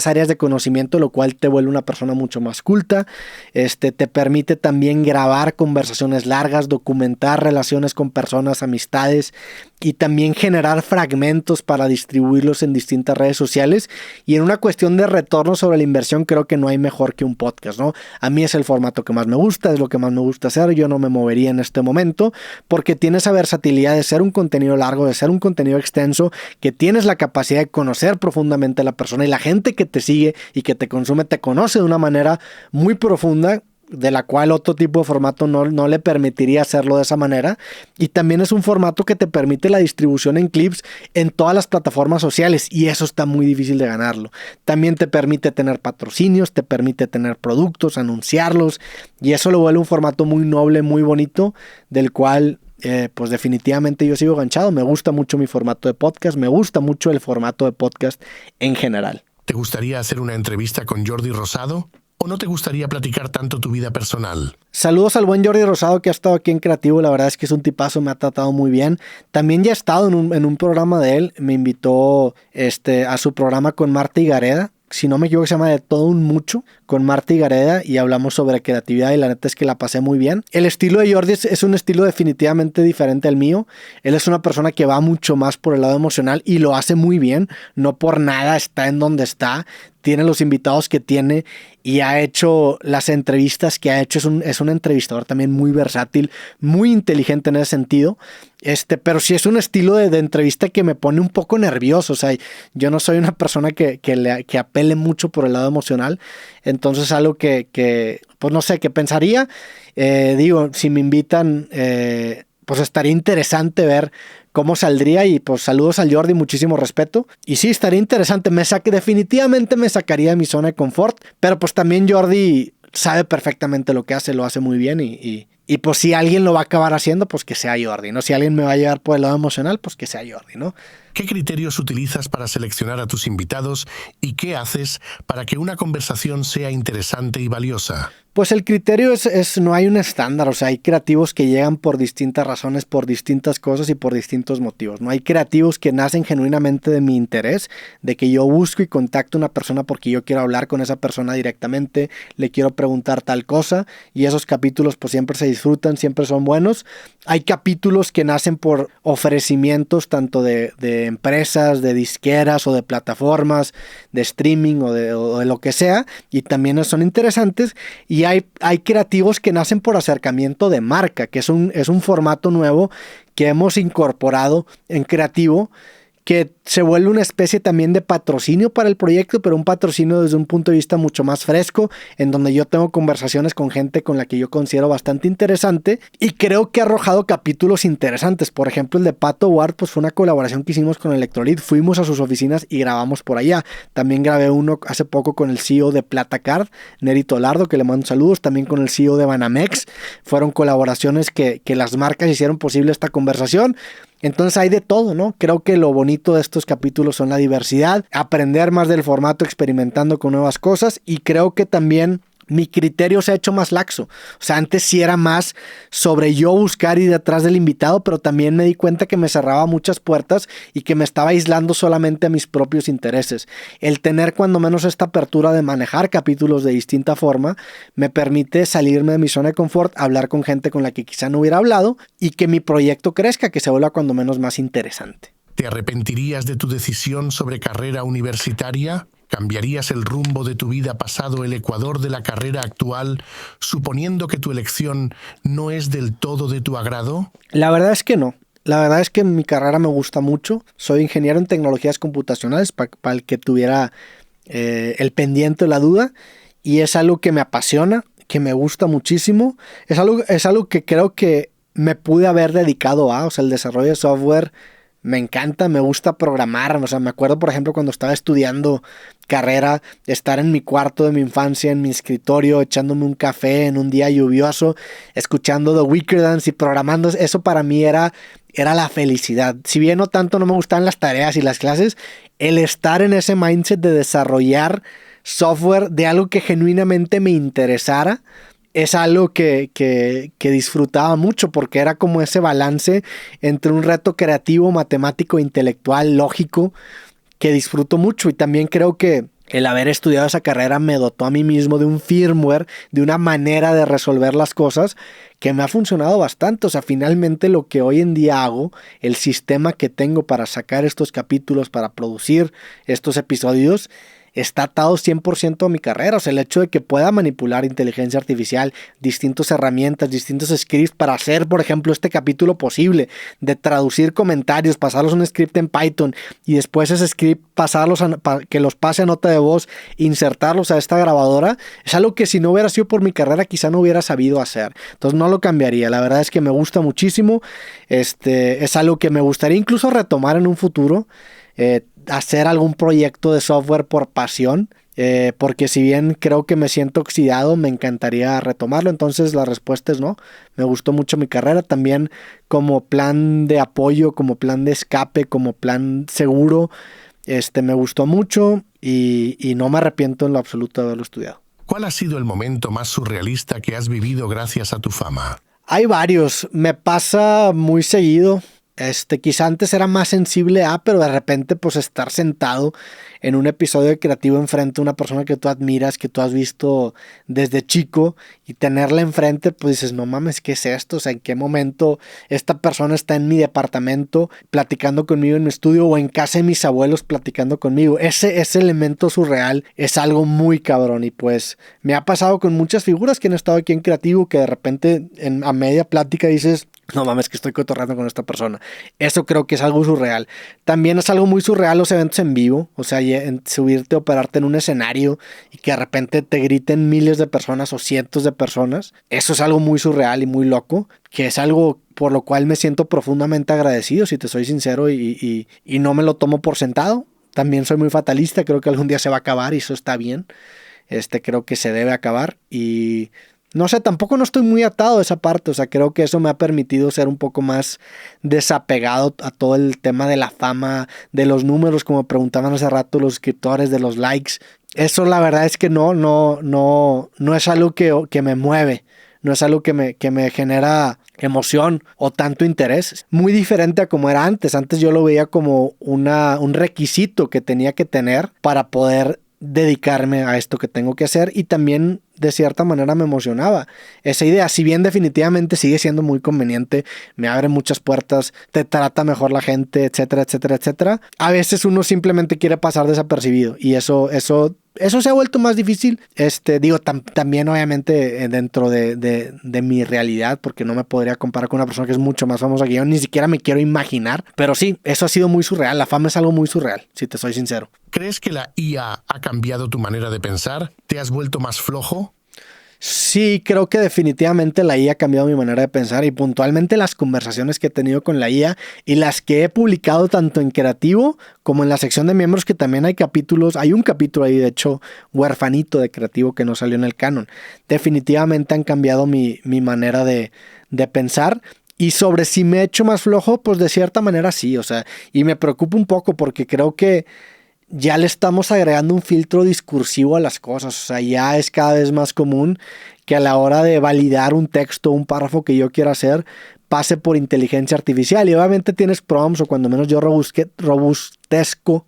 áreas de conocimiento, lo cual te vuelve una persona mucho más culta. Te permite también grabar conversaciones largas, documentar relaciones con personas, amistades, y también generar fragmentos para distribuirlos en distintas redes sociales. Y en una cuestión de retorno sobre la inversión, creo que no hay mejor que un podcast, ¿no? A mí es el formato que más me gusta, es lo que más me gusta hacer. Yo no me movería en este momento porque tienes esa versatilidad de ser un contenido largo, de ser un contenido extenso, que tienes la capacidad de conocer profundamente a la persona, y la gente que te sigue y que te consume te conoce de una manera muy profunda, de la cual otro tipo de formato no le permitiría hacerlo de esa manera. Y también es un formato que te permite la distribución en clips en todas las plataformas sociales, y eso está muy difícil de ganarlo. También te permite tener patrocinios, te permite tener productos, anunciarlos, y eso lo vuelve un formato muy noble, muy bonito, del cual pues definitivamente yo sigo enganchado. Me gusta mucho mi formato de podcast, me gusta mucho el formato de podcast en general. ¿Te gustaría hacer una entrevista con Jordi Rosado? ¿O no te gustaría platicar tanto tu vida personal? Saludos al buen Jordi Rosado, que ha estado aquí en Creativo. La verdad es que es un tipazo, me ha tratado muy bien. También ya he estado en un programa de él. Me invitó a su programa con Marta Higareda. Si no me equivoco, se llama De Todo Un Mucho, con Marta Higareda, y hablamos sobre creatividad, y la neta es que la pasé muy bien. El estilo de Jordi es un estilo definitivamente diferente al mío. Él es una persona que va mucho más por el lado emocional y lo hace muy bien. No por nada está en donde está. Tiene los invitados que tiene y ha hecho las entrevistas que ha hecho. Es un entrevistador también muy versátil, muy inteligente en ese sentido. Pero sí es un estilo de entrevista que me pone un poco nervioso. O sea, yo no soy una persona que apele mucho por el lado emocional. Entonces, algo que pues no sé, que pensaría. Si me invitan, pues estaría interesante ver cómo saldría. Y pues saludos al Jordi, muchísimo respeto. Y sí, estaría interesante. Definitivamente me sacaría de mi zona de confort. Pero pues también Jordi sabe perfectamente lo que hace, lo hace muy bien. Y pues si alguien lo va a acabar haciendo, pues que sea Jordi, ¿no? Si alguien me va a llevar por el lado emocional, pues que sea Jordi, ¿no? ¿Qué criterios utilizas para seleccionar a tus invitados y qué haces para que una conversación sea interesante y valiosa? Pues el criterio no hay un estándar, o sea, hay creativos que llegan por distintas razones, por distintas cosas y por distintos motivos. No hay creativos que nacen genuinamente de mi interés, de que yo busco y contacto a una persona porque yo quiero hablar con esa persona directamente, le quiero preguntar tal cosa, y esos capítulos pues siempre se disfrutan, siempre son buenos. Hay capítulos que nacen por ofrecimientos tanto de empresas, de disqueras o de plataformas, de streaming o de lo que sea, y también son interesantes. Y hay creativos que nacen por acercamiento de marca, que es un formato nuevo que hemos incorporado en Creativo, que se vuelve una especie también de patrocinio para el proyecto, pero un patrocinio desde un punto de vista mucho más fresco, en donde yo tengo conversaciones con gente con la que yo considero bastante interesante y creo que ha arrojado capítulos interesantes. Por ejemplo, el de Pato Ward, pues fue una colaboración que hicimos con Electrolit, fuimos a sus oficinas y grabamos por allá. También grabé uno hace poco con el CEO de Platacard, Neri Tolardo, que le mando saludos, también con el CEO de Banamex. Fueron colaboraciones que las marcas hicieron posible esta conversación. Entonces hay de todo, ¿no? Creo que lo bonito de estos capítulos son la diversidad, aprender más del formato experimentando con nuevas cosas, y creo que también mi criterio se ha hecho más laxo. O sea, antes sí era más sobre yo buscar ir detrás del invitado, pero también me di cuenta que me cerraba muchas puertas y que me estaba aislando solamente a mis propios intereses. El tener cuando menos esta apertura de manejar capítulos de distinta forma me permite salirme de mi zona de confort, hablar con gente con la que quizá no hubiera hablado y que mi proyecto crezca, que se vuelva cuando menos más interesante. ¿Te arrepentirías de tu decisión sobre carrera universitaria? ¿Cambiarías el rumbo de tu vida pasado el ecuador de la carrera actual, suponiendo que tu elección no es del todo de tu agrado? La verdad es que no. La verdad es que mi carrera me gusta mucho. Soy ingeniero en tecnologías computacionales, para el que tuviera el pendiente o la duda. Y es algo que me apasiona, que me gusta muchísimo. Es algo que creo que me pude haber dedicado a. O sea, el desarrollo de software me encanta, me gusta programar. O sea, me acuerdo, por ejemplo, cuando estaba estudiando carrera, estar en mi cuarto de mi infancia, en mi escritorio, echándome un café en un día lluvioso, escuchando The Wicked Dance y programando. Eso para mí era la felicidad. Si bien no tanto no me gustaban las tareas y las clases, el estar en ese mindset de desarrollar software de algo que genuinamente me interesara, es algo que disfrutaba mucho, porque era como ese balance entre un reto creativo, matemático, intelectual, lógico, que disfruto mucho. Y también creo que el haber estudiado esa carrera me dotó a mí mismo de un firmware, de una manera de resolver las cosas que me ha funcionado bastante. O sea, finalmente lo que hoy en día hago, el sistema que tengo para sacar estos capítulos, para producir estos episodios, está atado 100% a mi carrera. O sea, el hecho de que pueda manipular inteligencia artificial, distintas herramientas, distintos scripts para hacer, por ejemplo, este capítulo posible, de traducir comentarios, pasarlos a un script en Python y después ese script pasarlos que los pase a nota de voz, insertarlos a esta grabadora, es algo que si no hubiera sido por mi carrera quizá no hubiera sabido hacer. Entonces no lo cambiaría. La verdad es que me gusta muchísimo. Es algo que me gustaría incluso retomar en un futuro. Hacer algún proyecto de software por pasión, porque si bien creo que me siento oxidado, me encantaría retomarlo. Entonces la respuesta es no. Me gustó mucho mi carrera, también como plan de apoyo, como plan de escape, como plan seguro, me gustó mucho y no me arrepiento en lo absoluto de haberlo estudiado. ¿Cuál ha sido el momento más surrealista que has vivido gracias a tu fama? Hay varios, me pasa muy seguido. Quizá antes era más sensible pero de repente pues estar sentado en un episodio de Creativo enfrente a una persona que tú admiras, que tú has visto desde chico, y tenerla enfrente, pues dices, no mames, ¿qué es esto? O sea, ¿en qué momento esta persona está en mi departamento platicando conmigo en mi estudio o en casa de mis abuelos platicando conmigo? Ese elemento surreal es algo muy cabrón, y pues me ha pasado con muchas figuras que han estado aquí en Creativo, que de repente a media plática dices, no mames, que estoy cotorreando con esta persona. Eso creo que es algo surreal. También es algo muy surreal los eventos en vivo. O sea, subirte o pararte en un escenario y que de repente te griten miles de personas o cientos de personas. Eso es algo muy surreal y muy loco, que es algo por lo cual me siento profundamente agradecido, si te soy sincero, y no me lo tomo por sentado. También soy muy fatalista. Creo que algún día se va a acabar y eso está bien. Creo que se debe acabar, y no sé, tampoco no estoy muy atado a esa parte. O sea, creo que eso me ha permitido ser un poco más desapegado a todo el tema de la fama, de los números, como preguntaban hace rato, los suscriptores, de los likes. Eso la verdad es que no es algo que me mueve. No es algo que me genera emoción o tanto interés. Muy diferente a como era antes. Antes yo lo veía como un requisito que tenía que tener para poder dedicarme a esto que tengo que hacer, y también de cierta manera me emocionaba esa idea. Si bien definitivamente sigue siendo muy conveniente, me abre muchas puertas, te trata mejor la gente, etcétera, etcétera, etcétera, a veces uno simplemente quiere pasar desapercibido, y eso se ha vuelto más difícil. También obviamente dentro de mi realidad, porque no me podría comparar con una persona que es mucho más famosa que yo, ni siquiera me quiero imaginar, pero sí, eso ha sido muy surreal. La fama es algo muy surreal, si te soy sincero. ¿Crees que la IA ha cambiado tu manera de pensar? ¿Te has vuelto más flojo? Sí, creo que definitivamente la IA ha cambiado mi manera de pensar, y puntualmente las conversaciones que he tenido con la IA y las que he publicado tanto en Creativo como en la sección de miembros, que también hay capítulos. Hay un capítulo ahí, de hecho, huerfanito de Creativo, que no salió en el canon. Definitivamente han cambiado mi manera de pensar. Y sobre si me he hecho más flojo, pues de cierta manera sí, o sea, y me preocupa un poco porque creo que ya le estamos agregando un filtro discursivo a las cosas. O sea, ya es cada vez más común que a la hora de validar un texto, un párrafo que yo quiera hacer, pase por inteligencia artificial. Y obviamente tienes prompts, o cuando menos yo robustezco,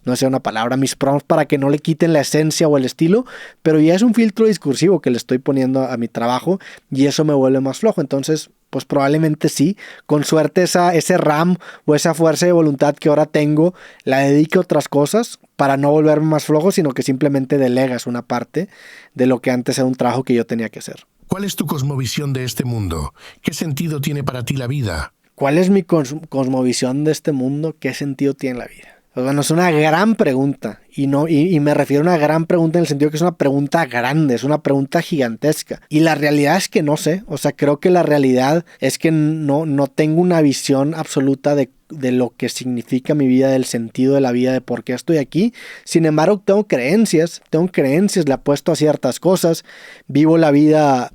no sé una palabra, mis prompts para que no le quiten la esencia o el estilo, pero ya es un filtro discursivo que le estoy poniendo a mi trabajo, y eso me vuelve más flojo. Entonces, pues probablemente sí, con suerte ese RAM o esa fuerza de voluntad que ahora tengo, la dedique a otras cosas para no volverme más flojo, sino que simplemente delegas una parte de lo que antes era un trabajo que yo tenía que hacer. ¿Cuál es tu cosmovisión de este mundo? ¿Qué sentido tiene para ti la vida? ¿Cuál es mi cosmovisión de este mundo? ¿Qué sentido tiene la vida? Pues bueno, es una gran pregunta, y me refiero a una gran pregunta en el sentido que es una pregunta grande, es una pregunta gigantesca. Y la realidad es que no sé. O sea, creo que la realidad es que no tengo una visión absoluta de lo que significa mi vida, del sentido de la vida, de por qué estoy aquí. Sin embargo, tengo creencias, le apuesto a ciertas cosas, vivo la vida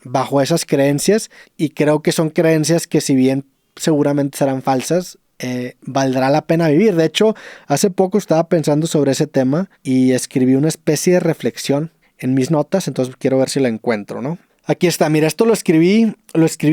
bajo esas creencias, y creo que son creencias que, si bien seguramente serán falsas, valdrá la pena vivir. De hecho, hace poco estaba pensando sobre ese tema y escribí una especie de reflexión en mis notas, entonces quiero ver si la encuentro, ¿no? Aquí está, mira, esto lo escribí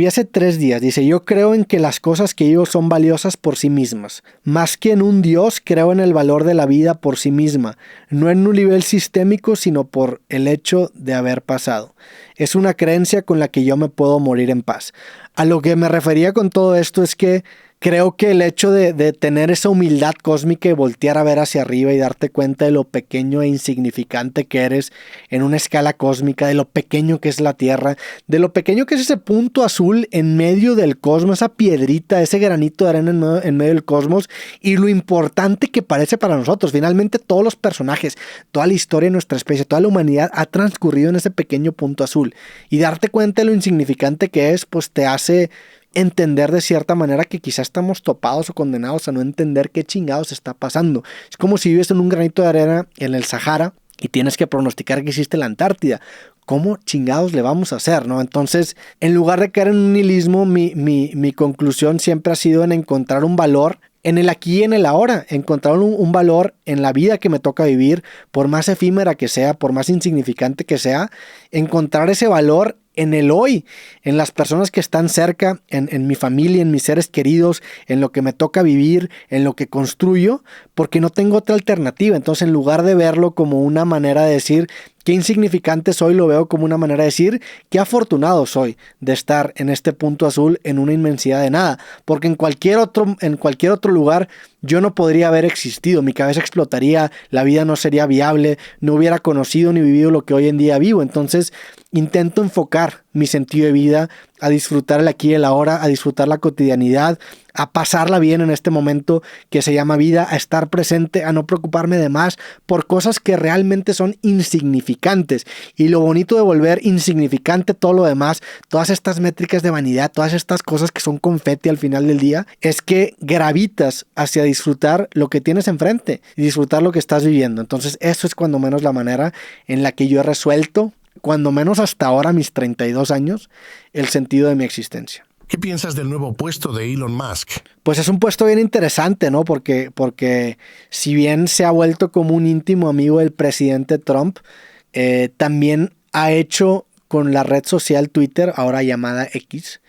hace 3 días. Dice: yo creo en que las cosas que vivo son valiosas por sí mismas. Más que en un Dios, creo en el valor de la vida por sí misma. No en un nivel sistémico, sino por el hecho de haber pasado. Es una creencia con la que yo me puedo morir en paz. A lo que me refería con todo esto es que creo que el hecho de tener esa humildad cósmica y voltear a ver hacia arriba y darte cuenta de lo pequeño e insignificante que eres en una escala cósmica, de lo pequeño que es la Tierra, de lo pequeño que es ese punto azul en medio del cosmos, esa piedrita, ese granito de arena en medio del cosmos, y lo importante que parece para nosotros. Finalmente, todos los personajes, toda la historia de nuestra especie, toda la humanidad ha transcurrido en ese pequeño punto azul. Y darte cuenta de lo insignificante que es, pues te hace entender de cierta manera que quizás estamos topados o condenados a no entender qué chingados está pasando. Es como si vives en un granito de arena en el Sahara y tienes que pronosticar que existe la Antártida. ¿Cómo chingados le vamos a hacer, no? Entonces, en lugar de caer en un nihilismo, mi conclusión siempre ha sido en encontrar un valor en el aquí y en el ahora, encontrar un valor en la vida que me toca vivir, por más efímera que sea, por más insignificante que sea, encontrar ese valor en el hoy, en las personas que están cerca, en mi familia, en mis seres queridos, en lo que me toca vivir, en lo que construyo, porque no tengo otra alternativa. Entonces, en lugar de verlo como una manera de decir qué insignificante soy, lo veo como una manera de decir qué afortunado soy de estar en este punto azul, en una inmensidad de nada, porque en cualquier otro lugar yo no podría haber existido, mi cabeza explotaría, la vida no sería viable, no hubiera conocido ni vivido lo que hoy en día vivo. Entonces, intento enfocar mi sentido de vida a disfrutar el aquí y el ahora, a disfrutar la cotidianidad, a pasarla bien en este momento que se llama vida, a estar presente, a no preocuparme de más por cosas que realmente son insignificantes. Y lo bonito de volver insignificante todo lo demás, todas estas métricas de vanidad, todas estas cosas que son confeti al final del día, es que gravitas hacia disfrutar lo que tienes enfrente y disfrutar lo que estás viviendo. Entonces, eso es cuando menos la manera en la que yo he resuelto cuando menos hasta ahora, mis 32 años, el sentido de mi existencia. ¿Qué piensas del nuevo puesto de Elon Musk? Pues es un puesto bien interesante, ¿no? Porque si bien se ha vuelto como un íntimo amigo del presidente Trump, también ha hecho con la red social Twitter, ahora llamada X,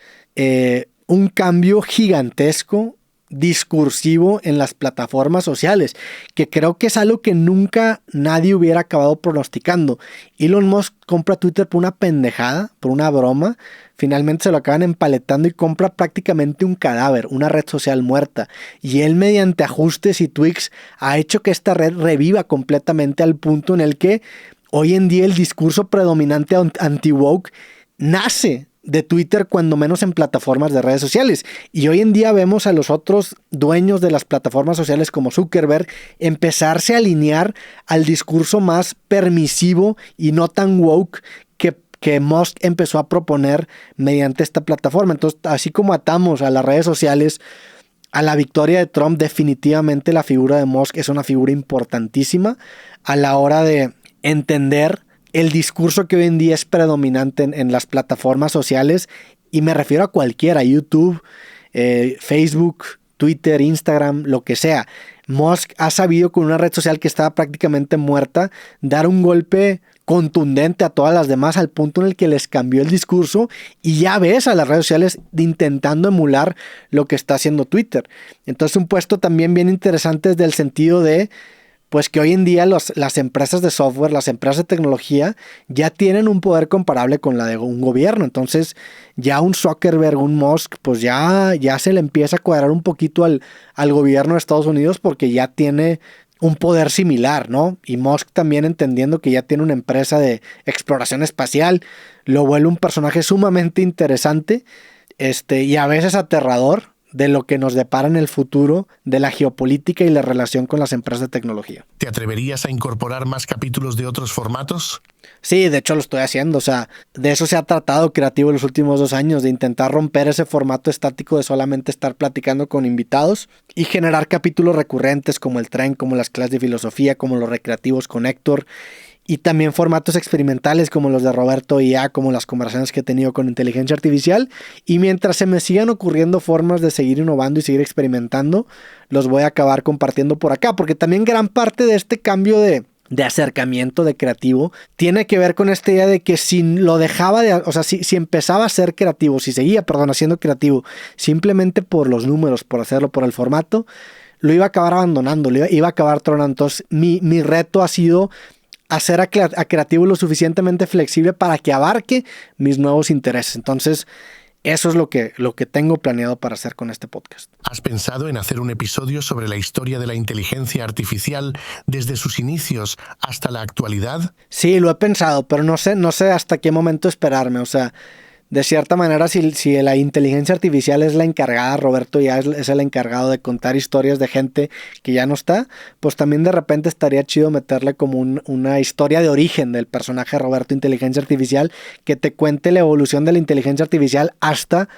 un cambio gigantesco, discursivo en las plataformas sociales, que creo que es algo que nunca nadie hubiera acabado pronosticando. Elon Musk compra Twitter por una pendejada, por una broma, finalmente se lo acaban empaletando y compra prácticamente un cadáver, una red social muerta, y él mediante ajustes y tweaks ha hecho que esta red reviva completamente al punto en el que hoy en día el discurso predominante anti-woke nace de Twitter, cuando menos en plataformas de redes sociales. Y hoy en día vemos a los otros dueños de las plataformas sociales como Zuckerberg empezarse a alinear al discurso más permisivo y no tan woke que Musk empezó a proponer mediante esta plataforma. Entonces, así como atamos a las redes sociales a la victoria de Trump, definitivamente la figura de Musk es una figura importantísima a la hora de entender el discurso que hoy en día es predominante en las plataformas sociales, y me refiero a cualquiera, YouTube, Facebook, Twitter, Instagram, lo que sea. Musk ha sabido, con una red social que estaba prácticamente muerta, dar un golpe contundente a todas las demás, al punto en el que les cambió el discurso, y ya ves a las redes sociales intentando emular lo que está haciendo Twitter. Entonces, un puesto también bien interesante desde el sentido de pues que hoy en día las empresas de software, las empresas de tecnología ya tienen un poder comparable con la de un gobierno. Entonces ya un Zuckerberg, un Musk, pues ya se le empieza a cuadrar un poquito al gobierno de Estados Unidos, porque ya tiene un poder similar, ¿no? Y Musk también, entendiendo que ya tiene una empresa de exploración espacial, lo vuelve un personaje sumamente interesante, y a veces aterrador, de lo que nos depara en el futuro de la geopolítica y la relación con las empresas de tecnología. ¿Te atreverías a incorporar más capítulos de otros formatos? Sí, de hecho lo estoy haciendo. O sea, de eso se ha tratado Creativo en los últimos 2 años, de intentar romper ese formato estático de solamente estar platicando con invitados y generar capítulos recurrentes como el tren, como las clases de filosofía, como los recreativos con Héctor, y también formatos experimentales como los de Roberto IA, como las conversaciones que he tenido con inteligencia artificial. Y mientras se me sigan ocurriendo formas de seguir innovando y seguir experimentando, los voy a acabar compartiendo por acá, porque también gran parte de este cambio de acercamiento de creativo tiene que ver con esta idea de que si lo dejaba de, o sea, si empezaba a ser creativo, si seguía, haciendo creativo simplemente por los números, por hacerlo por el formato, lo iba a acabar abandonando, lo iba a acabar tronando. Entonces mi reto ha sido hacer a Creativo lo suficientemente flexible para que abarque mis nuevos intereses. Entonces, eso es lo que tengo planeado para hacer con este podcast. ¿Has pensado en hacer un episodio sobre la historia de la inteligencia artificial desde sus inicios hasta la actualidad? Sí, lo he pensado, pero no sé hasta qué momento esperarme. O sea, de cierta manera, si la inteligencia artificial es la encargada, Roberto ya es el encargado de contar historias de gente que ya no está, pues también de repente estaría chido meterle como una historia de origen del personaje Roberto Inteligencia Artificial, que te cuente la evolución de la inteligencia artificial hasta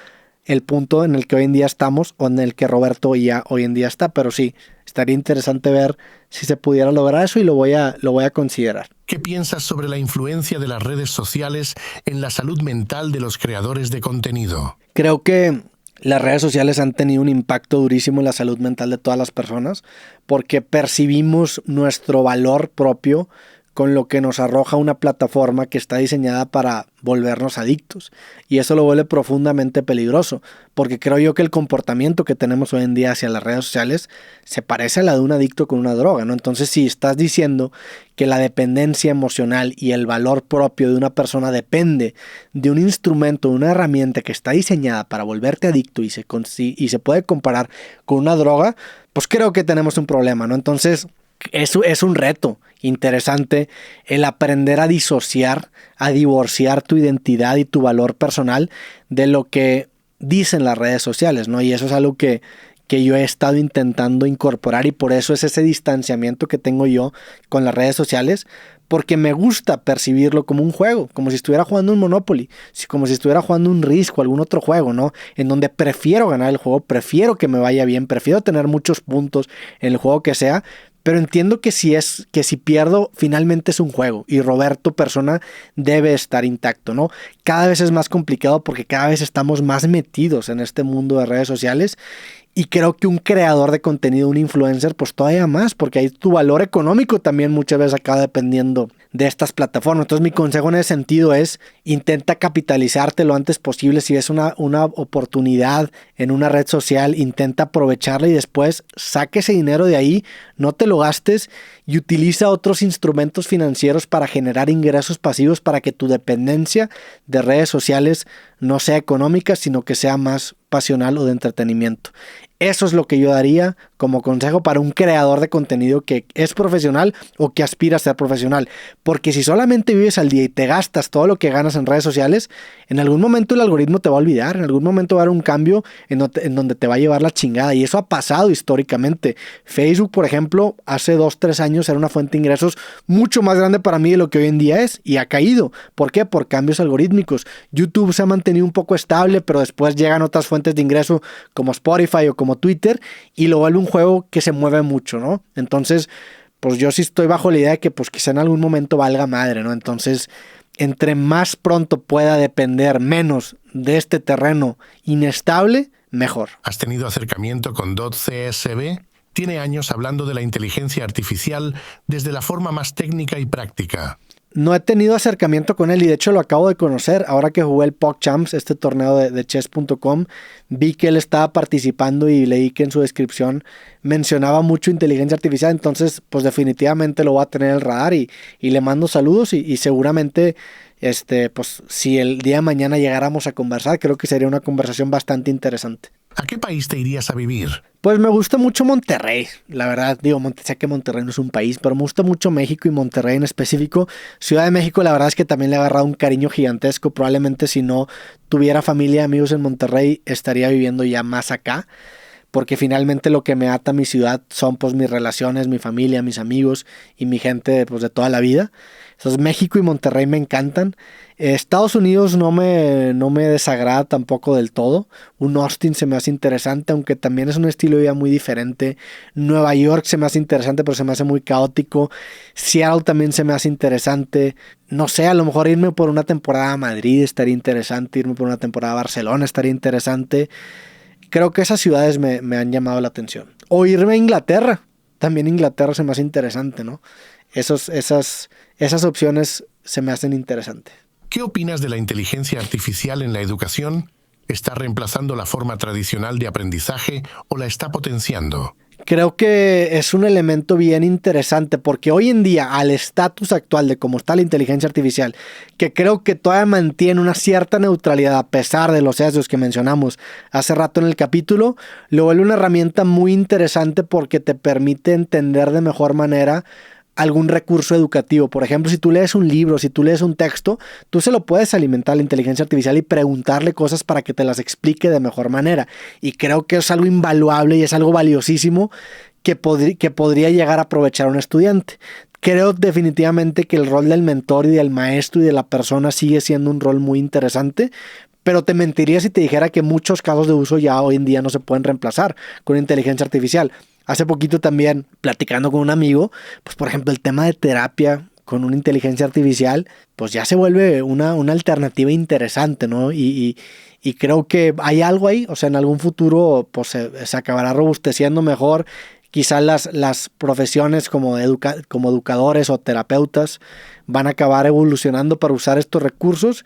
el punto en el que hoy en día estamos, o en el que Roberto ya hoy en día está. Pero sí, estaría interesante ver si se pudiera lograr eso, y lo voy a considerar. ¿Qué piensas sobre la influencia de las redes sociales en la salud mental de los creadores de contenido? Creo que las redes sociales han tenido un impacto durísimo en la salud mental de todas las personas, porque percibimos nuestro valor propio con lo que nos arroja una plataforma que está diseñada para volvernos adictos. Y eso lo vuelve profundamente peligroso, porque creo yo que el comportamiento que tenemos hoy en día hacia las redes sociales se parece a la de un adicto con una droga, ¿no? Entonces, si estás diciendo que la dependencia emocional y el valor propio de una persona depende de un instrumento, de una herramienta que está diseñada para volverte adicto y se puede comparar con una droga, pues creo que tenemos un problema, ¿no? Entonces, eso es un reto interesante, el aprender a disociar, a divorciar tu identidad y tu valor personal de lo que dicen las redes sociales, ¿no? Y eso es algo que yo he estado intentando incorporar, y por eso es ese distanciamiento que tengo yo con las redes sociales, porque me gusta percibirlo como un juego, como si estuviera jugando un Monopoly, como si estuviera jugando un Risk o algún otro juego, ¿no? En donde prefiero ganar el juego, prefiero que me vaya bien, prefiero tener muchos puntos en el juego que sea, pero entiendo que si pierdo, finalmente es un juego y Roberto persona debe estar intacto, ¿no? Cada vez es más complicado porque cada vez estamos más metidos en este mundo de redes sociales. Y creo que un creador de contenido, un influencer, pues todavía más, porque ahí tu valor económico también muchas veces acaba dependiendo de estas plataformas. Entonces mi consejo en ese sentido es intenta capitalizarte lo antes posible. Si ves una oportunidad en una red social, intenta aprovecharla y después saque ese dinero de ahí, no te lo gastes y utiliza otros instrumentos financieros para generar ingresos pasivos para que tu dependencia de redes sociales no sea económica, sino que sea más pasional o de entretenimiento. Eso es lo que yo daría como consejo para un creador de contenido que es profesional o que aspira a ser profesional. Porque si solamente vives al día y te gastas todo lo que ganas en redes sociales, en algún momento el algoritmo te va a olvidar, en algún momento va a haber un cambio en donde te va a llevar la chingada. Y eso ha pasado históricamente. Facebook, por ejemplo, hace 2-3 años era una fuente de ingresos mucho más grande para mí de lo que hoy en día es y ha caído. ¿Por qué? Por cambios algorítmicos. YouTube se ha mantenido un poco estable, pero después llegan otras fuentes de ingreso como Spotify o como Twitter y lo vuelve un juego que se mueve mucho, ¿no? Entonces, pues yo sí estoy bajo la idea de que pues quizá en algún momento valga madre, ¿no? Entonces, entre más pronto pueda depender menos de este terreno inestable, mejor. ¿Has tenido acercamiento con .csb? Tiene años hablando de la inteligencia artificial desde la forma más técnica y práctica. No he tenido acercamiento con él y de hecho lo acabo de conocer. Ahora que jugué el PogChamps, este torneo de chess.com, vi que él estaba participando y leí que en su descripción mencionaba mucho inteligencia artificial. Entonces, pues definitivamente lo voy a tener en el radar y le mando saludos y seguramente, pues si el día de mañana llegáramos a conversar, creo que sería una conversación bastante interesante. ¿A qué país te irías a vivir? Pues me gusta mucho Monterrey, la verdad, sé que Monterrey no es un país, pero me gusta mucho México y Monterrey en específico. Ciudad de México la verdad es que también le he agarrado un cariño gigantesco, probablemente si no tuviera familia y amigos en Monterrey estaría viviendo ya más acá, porque finalmente lo que me ata a mi ciudad son pues mis relaciones, mi familia, mis amigos y mi gente pues de toda la vida. Entonces México y Monterrey me encantan. Estados Unidos no me desagrada tampoco del todo. Un Austin se me hace interesante, aunque también es un estilo de vida muy diferente. Nueva York se me hace interesante, pero se me hace muy caótico. Seattle también se me hace interesante. No sé, a lo mejor irme por una temporada a Madrid estaría interesante. Irme por una temporada a Barcelona estaría interesante. Creo que esas ciudades me han llamado la atención. O irme a Inglaterra. También Inglaterra se me hace interesante, ¿no? Esas opciones se me hacen interesantes. ¿Qué opinas de la inteligencia artificial en la educación? ¿Está reemplazando la forma tradicional de aprendizaje o la está potenciando? Creo que es un elemento bien interesante porque hoy en día, al estatus actual de cómo está la inteligencia artificial, que creo que todavía mantiene una cierta neutralidad a pesar de los sesgos que mencionamos hace rato en el capítulo, lo vuelve una herramienta muy interesante porque te permite entender de mejor manera algún recurso educativo. Por ejemplo, si tú lees un libro, si tú lees un texto, tú se lo puedes alimentar a la inteligencia artificial y preguntarle cosas para que te las explique de mejor manera. Y creo que es algo invaluable y es algo valiosísimo que podría llegar a aprovechar a un estudiante. Creo definitivamente que el rol del mentor y del maestro y de la persona sigue siendo un rol muy interesante, pero te mentiría si te dijera que muchos casos de uso ya hoy en día no se pueden reemplazar con inteligencia artificial. Hace poquito también, platicando con un amigo, pues por ejemplo el tema de terapia con una inteligencia artificial, pues ya se vuelve una alternativa interesante, ¿no? Y creo que hay algo ahí, o sea, en algún futuro pues se acabará robusteciendo mejor. Quizás las profesiones como educadores o terapeutas van a acabar evolucionando para usar estos recursos.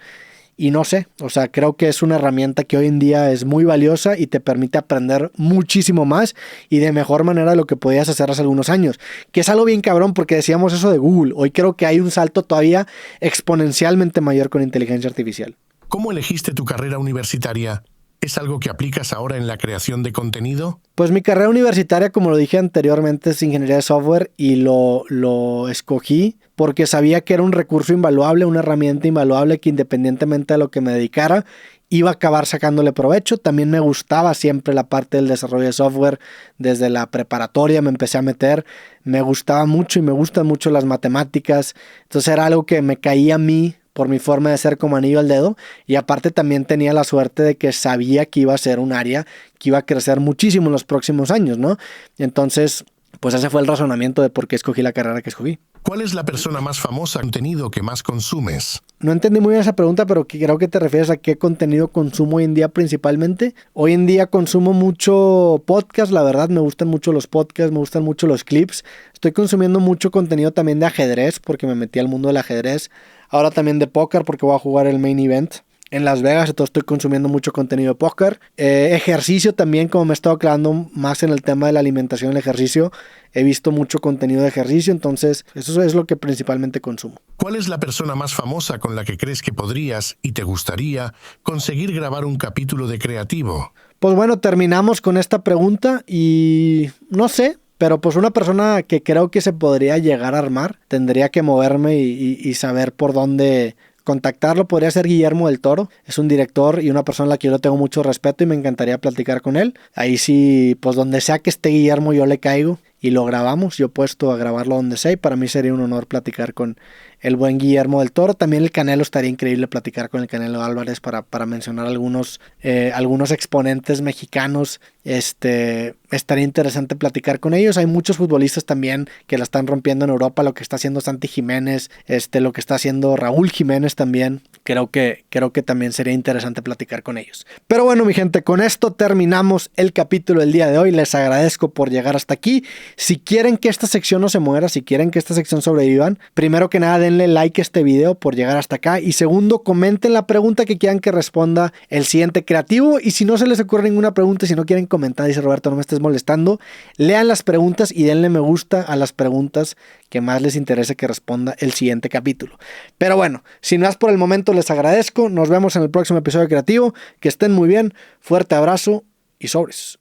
Y no sé, o sea, creo que es una herramienta que hoy en día es muy valiosa y te permite aprender muchísimo más y de mejor manera de lo que podías hacer hace algunos años. Que es algo bien cabrón porque decíamos eso de Google. Hoy creo que hay un salto todavía exponencialmente mayor con inteligencia artificial. ¿Cómo elegiste tu carrera universitaria? ¿Es algo que aplicas ahora en la creación de contenido? Pues mi carrera universitaria, como lo dije anteriormente, es ingeniería de software y lo escogí porque sabía que era un recurso invaluable, una herramienta invaluable que independientemente de lo que me dedicara, iba a acabar sacándole provecho. También me gustaba siempre la parte del desarrollo de software. Desde la preparatoria me empecé a meter. Me gustaba mucho y me gustan mucho las matemáticas. Entonces era algo que me caía a mí por mi forma de ser como anillo al dedo, y aparte también tenía la suerte de que sabía que iba a ser un área que iba a crecer muchísimo en los próximos años, ¿no? Entonces, pues ese fue el razonamiento de por qué escogí la carrera que escogí. ¿Cuál es la persona más famosa, contenido que más consumes? No entendí muy bien esa pregunta, pero creo que te refieres a qué contenido consumo hoy en día principalmente. Hoy en día consumo mucho podcast, la verdad, me gustan mucho los podcasts, me gustan mucho los clips. Estoy consumiendo mucho contenido también de ajedrez, porque me metí al mundo del ajedrez. Ahora también de póker, porque voy a jugar el main event en Las Vegas, entonces estoy consumiendo mucho contenido de póker. Ejercicio también, como me he estado clavando más en el tema de la alimentación y el ejercicio, he visto mucho contenido de ejercicio, entonces eso es lo que principalmente consumo. ¿Cuál es la persona más famosa con la que crees que podrías y te gustaría conseguir grabar un capítulo de Creativo? Pues bueno, terminamos con esta pregunta y no sé, pero pues una persona que creo que se podría llegar a armar, tendría que moverme y saber por dónde contactarlo. Podría ser Guillermo del Toro, es un director y una persona a la que yo le tengo mucho respeto y me encantaría platicar con él. Ahí sí, pues donde sea que esté Guillermo yo le caigo y lo grabamos. Yo he puesto a grabarlo donde sea y para mí sería un honor platicar con el buen Guillermo del Toro. También el Canelo, estaría increíble platicar con el Canelo Álvarez para mencionar algunos exponentes mexicanos. Estaría interesante platicar con ellos. Hay muchos futbolistas también que la están rompiendo en Europa, lo que está haciendo Santi Jiménez, lo que está haciendo Raúl Jiménez también. Creo que también sería interesante platicar con ellos. Pero bueno, mi gente, con esto terminamos el capítulo del día de hoy. Les agradezco por llegar hasta aquí. Si quieren que esta sección no se muera, si quieren que esta sección sobrevivan, primero que nada denle like a este video por llegar hasta acá. Y segundo, comenten la pregunta que quieran que responda el siguiente creativo. Y si no se les ocurre ninguna pregunta, si no quieren comentar, dice Roberto, no me estés molestando, lean las preguntas y denle me gusta a las preguntas que más les interese que responda el siguiente capítulo. Pero bueno, sin más por el momento, les agradezco. Nos vemos en el próximo episodio de Creativo. Que estén muy bien. Fuerte abrazo y sobres.